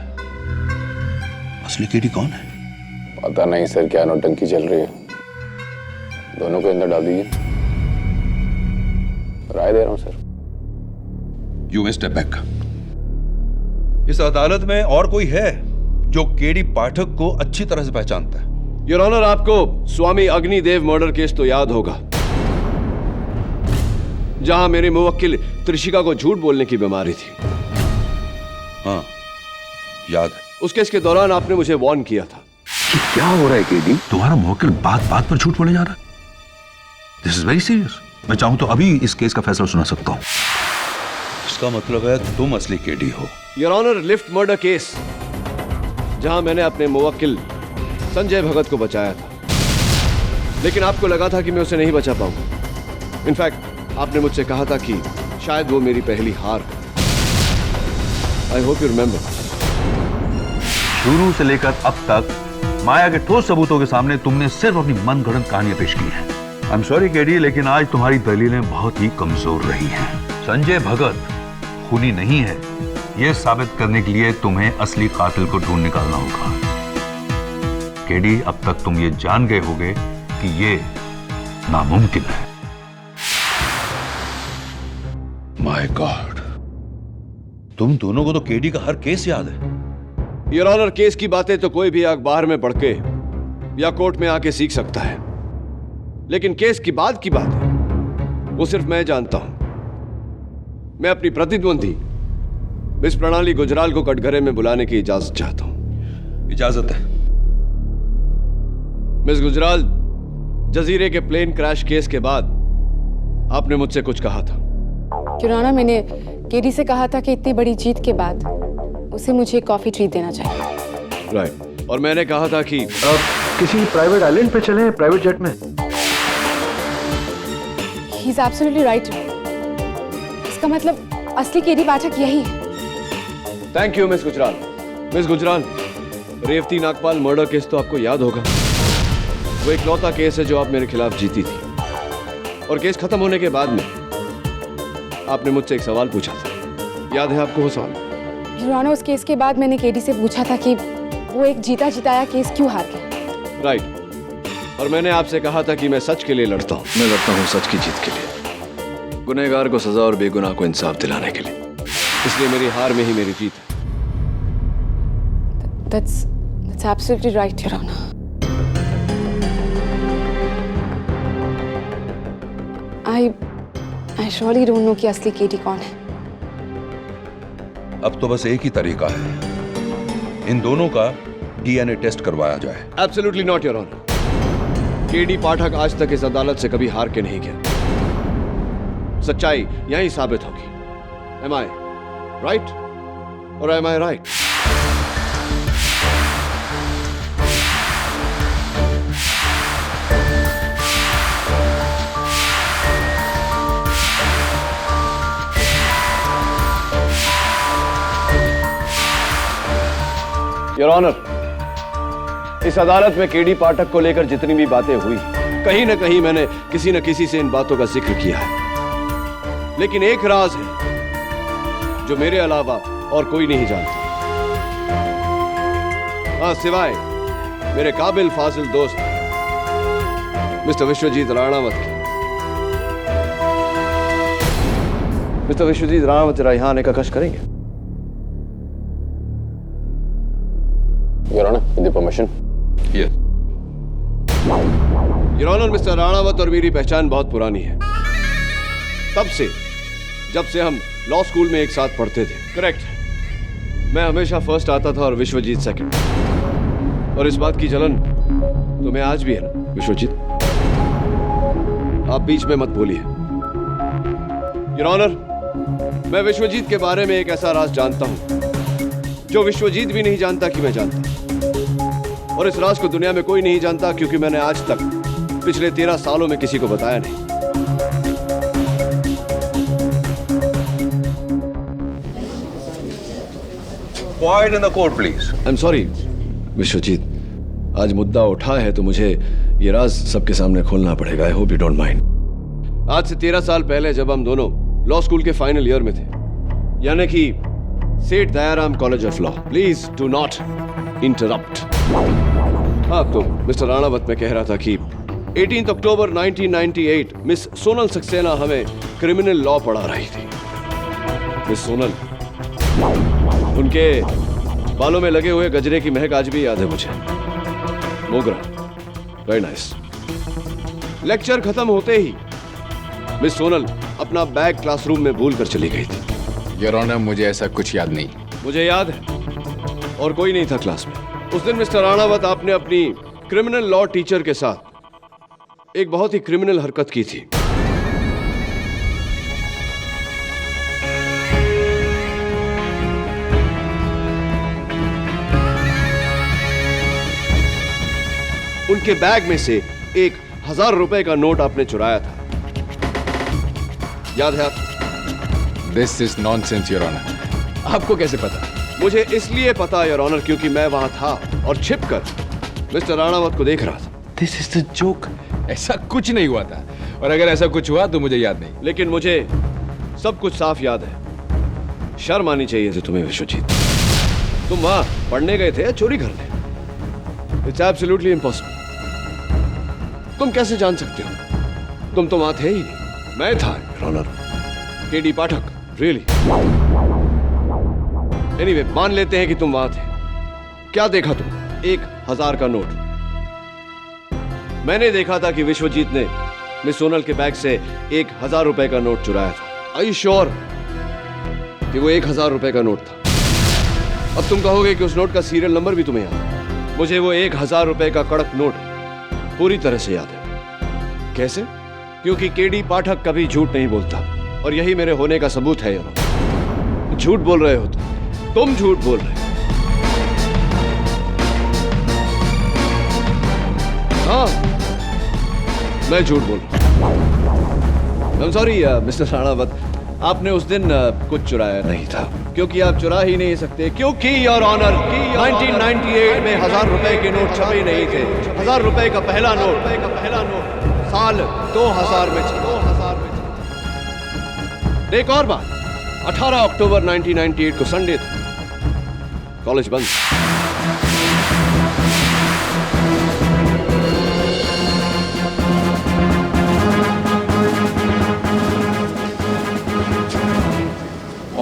असली केडी कौन है? पता नहीं सर, क्या नौटंकी चल रही है। दोनों को अंदर डाल दीजिए। राय दे रहा हूं sir. You may step back. इस अदालत में और कोई है जो केडी पाठक को अच्छी तरह से पहचानता है? योर ऑनर, आपको स्वामी अग्निदेव मर्डर केस तो याद होगा, जहां मेरे मुवक्किल त्रिशिका को झूठ बोलने की बीमारी थी। हाँ, याद है। उस केस के दौरान आपने मुझे वार्न किया था। क्या हो रहा है केडी? तुम्हारा मुवक्किल बात बात पर झूठ बोले जा रहा है। This is very serious. मैं चाहूं तो अभी इस केस का फैसला सुना सकता हूं। इसका मतलब है तुम असली केडी हो। Your honour, lift murder case, जहां मैंने अपने मुवक्किल संजय भगत को बचाया था, लेकिन आपको लगा था कि मैं उसे नहीं बचा पाऊंगा। इनफैक्ट आपने मुझसे कहा था कि शायद वो मेरी पहली हार है। I hope you remember. शुरू से लेकर अब तक माया के ठोस सबूतों के सामने तुमने सिर्फ अपनी मनगढ़ंत कहानियां पेश की हैं। आई एम सॉरी केडी, लेकिन आज तुम्हारी दलीलें बहुत ही कमजोर रही हैं। संजय भगत खूनी नहीं है, यह साबित करने के लिए तुम्हें असली कातिल को ढूंढ निकालना होगा। केडी, अब तक तुम ये जान गए होगे कि ये नामुमकिन है। माय गॉड, तुम दोनों को तो केडी का हर केस याद है। योर ऑनर, केस की बातें तो कोई भी अखबार में पढ़ के या कोर्ट में आके सीख सकता है, लेकिन केस की बाद की बातें वो सिर्फ मैं जानता हूं। मैं अपनी प्रतिद्वंदी मिस प्रणाली गुजराल को कटघरे में बुलाने की इजाजत चाहता हूं। इजाजत है। मिस गुजराल, जजीरे के प्लेन क्रैश केस के बाद आपने मुझसे कुछ कहा था। योर ऑनर, मैंने केडी से कहा था कि इतनी बड़ी जीत के बाद उसे मुझे कॉफी ट्रीट देना चाहिए। राइट। और मैंने कहा था कि किसी प्राइवेट आइलैंड पे चलें, प्राइवेट जेट में। He is absolutely right. इसका मतलब असली केडी पाठक यही है। Thank you miss Gujral. Miss Gujral, Revathi Nagpal murder case तो आपको याद होगा। वो इकलौता केस है जो आप मेरे खिलाफ जीती थी, और केस खत्म होने के बाद में आपने मुझसे एक सवाल पूछा था। याद है आपको वो सवाल? योर ऑनर, उस केस के बाद मैंने केडी से पूछा था कि वो एक जीता जिताया केस क्यों हार गया। राइट। और मैंने आपसे कहा था कि मैं सच के लिए लड़ता हूँ। मैं लड़ता हूँ सच की जीत के लिए, गुनहगार को सजा और बेगुनाह को इंसाफ दिलाने के लिए। इसलिए मेरी हार में ही मेरी जीत है। That's absolutely right, Your Honor. I surely don't know कि असली केडी कौन है। अब तो बस एक ही तरीका है, इन दोनों का डीएनए टेस्ट करवाया जाए। Absolutely not, Your Honor. KD Pathak आज तक इस अदालत से कभी हार के नहीं गया। सच्चाई यहीं साबित होगी। Am I right or am I right? Your honour, इस अदालत में केडी पाठक को लेकर जितनी भी बातें हुई, कहीं ना कहीं मैंने किसी न किसी से इन बातों का जिक्र किया है। लेकिन एक राज है जो मेरे अलावा और कोई नहीं जानता। हाँ, सिवाय मेरे काबिल फाजिल दोस्त मिस्टर विश्वजीत राणावत के। मिस्टर विश्वजीत राणावत जरा यहां आने का कष्ट करेंगे? Your Honor, with the permission. Yes. Your Honor, mister Ranawat और मेरी पहचान बहुत पुरानी है। तब से जब से हम लॉ स्कूल में एक साथ पढ़ते थे। करेक्ट। मैं हमेशा फर्स्ट आता था और विश्वजीत सेकंड। और इस बात की जलन तुम्हें आज भी है ना विश्वजीत? आप बीच में मत बोलिए। योर ऑनर, मैं विश्वजीत के बारे में एक ऐसा राज जानता हूं जो विश्वजीत भी नहीं जानता कि मैं जानता। और इस राज को दुनिया में कोई नहीं जानता, क्योंकि मैंने आज तक पिछले 13 सालों में किसी को बताया नहीं। Quiet in the court, please. I'm sorry, Vishwajeet, आज मुद्दा उठा है तो मुझे ये राज सबके सामने खोलना पड़ेगा। I hope you don't mind. आज से 13 साल पहले जब हम दोनों लॉ स्कूल के फाइनल ईयर में थे, यानी कि सेठ Dayaram college of law. Please do not interrupt. हाँ, तो मिस्टर राणावत में कह रहा था कि 18 अक्टूबर 1998 मिस सोनल सक्सेना हमें क्रिमिनल लॉ पढ़ा रही थी। मिस सोनल, उनके बालों में लगे हुए गजरे की महक आज भी याद है मुझे। मोगरा, वेरी नाइस। लेक्चर खत्म होते ही मिस सोनल अपना बैग क्लासरूम में भूल कर चली गई थी। योर ऑनर, मुझे ऐसा कुछ याद नहीं। मुझे याद है, और कोई नहीं था क्लास में। उस दिन मिस्टर राणावत, आपने अपनी क्रिमिनल लॉ टीचर के साथ एक बहुत ही क्रिमिनल हरकत की थी। उनके बैग में से 1000 रुपए का नोट आपने चुराया था। याद है आपको? This is nonsense your honour. आपको कैसे पता? मुझे इसलिए पता योर ऑनर क्योंकि मैं वहां था और छिपकर मिस्टर राणावत को देख रहा था। This is the joke. ऐसा कुछ नहीं हुआ था, और अगर ऐसा कुछ हुआ तो मुझे याद नहीं। लेकिन मुझे सब कुछ साफ याद है। शर्म आनी चाहिए थी तुम्हें विश्वजीत। तुम वहां पढ़ने गए थे या चोरी करने? It's absolutely impossible. तुम कैसे जान सकते हो? तुम तो वहां थे ही नहीं। मैं था your honour. KD Pathak, really. Anyway, मान लेते हैं कि तुम वहां थे। क्या देखा तुम? 1000 का नोट। मैंने देखा था कि विश्वजीत ने मिस सोनल के बैग से 1000 रुपए का नोट चुराया था। आई श्योर कि वो 1000 रुपए का नोट था? अब तुम कहोगे कि उस नोट का सीरियल नंबर भी तुम्हें याद है। मुझे वो 1000 रुपए का कड़क नोट पूरी तरह से याद है। कैसे? क्योंकि केडी पाठक कभी झूठ नहीं बोलता, और यही मेरे होने का सबूत है यार। झूठ बोल रहे हो तुम। तुम झूठ बोल रहे हो। हाँ, मैं झूठ बोल रहा हूँ। सॉरी मिस्टर राणावत, आपने उस दिन कुछ चुराया नहीं था, क्योंकि आप चुरा ही नहीं सकते, क्योंकि योर ऑनर 1998 में 1000 रुपए के नोट छपे नहीं थे। 1000 रुपए का पहला नोट साल 2000 में छपा। एक और बात, 18 अक्टूबर 1998 को संडे था, कॉलेज बंद।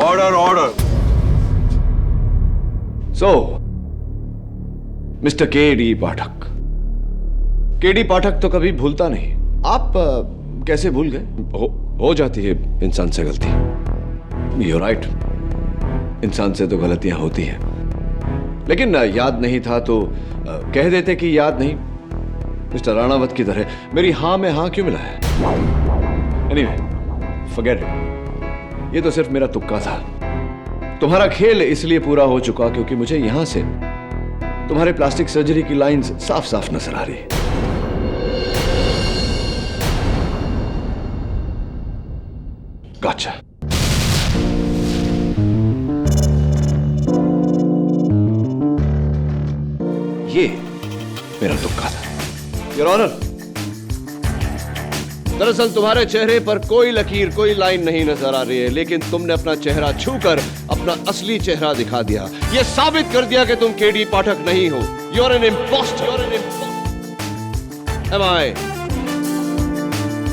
Order order. So mister KD Pathak, KD Pathak तो कभी भूलता नहीं। आप कैसे भूल गए? हो जाती है इंसान से गलती। You're right, इंसान से तो गलतियां होती हैं, लेकिन याद नहीं था तो कह देते कि याद नहीं। मिस्टर राणावत की तरह मेरी हां में हां क्यों मिला है? Anyway, forget it, ये तो सिर्फ मेरा तुक्का था। तुम्हारा खेल इसलिए पूरा हो चुका क्योंकि मुझे यहां से तुम्हारे प्लास्टिक सर्जरी की लाइंस साफ साफ नजर आ रही है। Gotcha. ये मेरा तुक्का था। योर ऑनर, दरअसल तुम्हारे चेहरे पर कोई लकीर, कोई लाइन नहीं नजर आ रही है, लेकिन तुमने अपना चेहरा छूकर अपना असली चेहरा दिखा दिया। यह साबित कर दिया कि तुम केडी पाठक नहीं हो। You are an impostor. Am I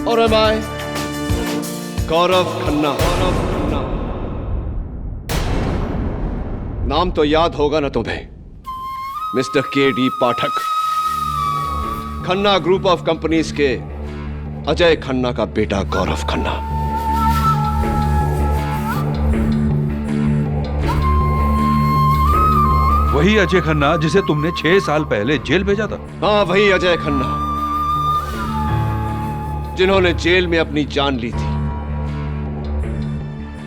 और एम आई गौरव खन्ना। नाम तो याद होगा ना तुम्हें, mister KD Pathak, Khanna group of companies के अजय खन्ना का बेटा गौरव खन्ना। वही अजय खन्ना जिसे तुमने 6 साल पहले जेल भेजा था? हाँ, वही अजय खन्ना जिन्होंने जेल में अपनी जान ली थी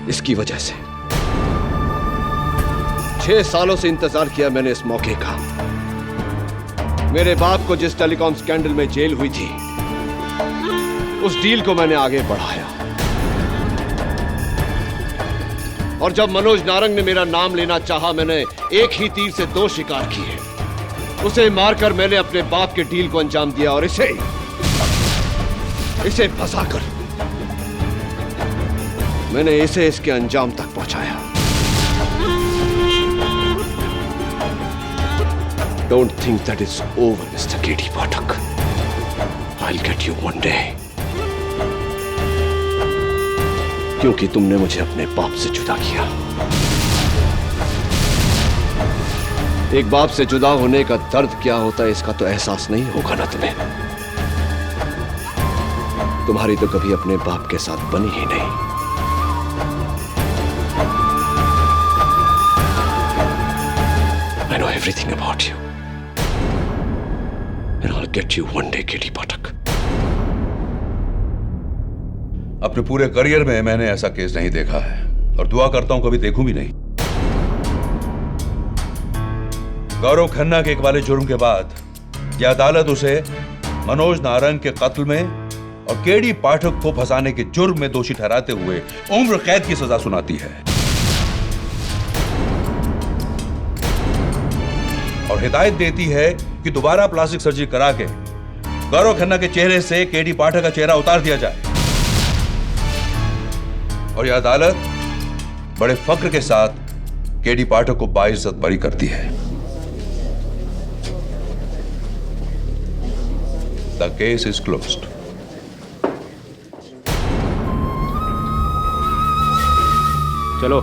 इसकी वजह से। 6 सालों से इंतजार किया मैंने इस मौके का। मेरे बाप को जिस टेलीकॉम स्कैंडल में जेल हुई थी, उस डील को मैंने आगे बढ़ाया। और जब मनोज नारंग ने मेरा नाम लेना चाहा, मैंने एक ही तीर से 2 शिकार किए। उसे मारकर मैंने अपने बाप के डील को अंजाम दिया और इसे फंसाकर मैंने इसे इसके अंजाम तक पहुंचाया। Don't think that it's over, Mr. K.D. Pathak. I'll get you one day. क्योंकि तुमने मुझे अपने बाप से जुदा किया। एक बाप से जुदा होने का दर्द क्या होता है, इसका तो एहसास नहीं होगा ना तुम्हें। तुम्हारी तो कभी अपने बाप के साथ बनी ही नहीं। I know everything about you. And I'll get you one day, K.D. Pathak. अपने पूरे करियर में मैंने ऐसा केस नहीं देखा है और दुआ करता हूं कभी देखूं भी नहीं। गौरव खन्ना के एक वाले जुर्म के बाद यह अदालत उसे मनोज नारंग के कत्ल में और केडी पाठक को फंसाने के जुर्म में दोषी ठहराते हुए उम्र कैद की सजा सुनाती है और हिदायत देती है कि दोबारा प्लास्टिक सर्जरी करा के गौरव खन्ना के चेहरे से केडी पाठक का चेहरा उतार दिया जाए। और यह अदालत बड़े फक्र के साथ केडी पाठक को बाइज्जत बरी करती है। The case is closed. चलो।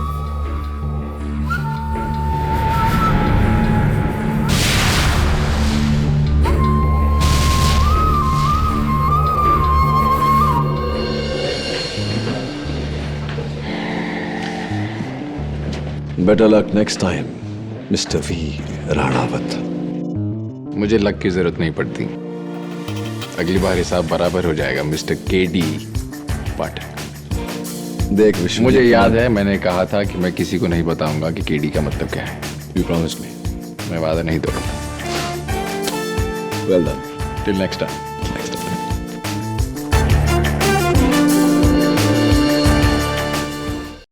Better luck next time, Mr. V. Ranawat. मुझे लक की जरूरत नहीं पड़ती। अगली बार हिसाब बराबर हो जाएगा मिस्टर केडी पाठक। देख विश्व, मुझे याद है मैंने कहा था कि मैं किसी को नहीं बताऊंगा कि केडी का मतलब क्या है। You promise me. मैं वादा नहीं तोड़ूंगा। Well done. Till next time.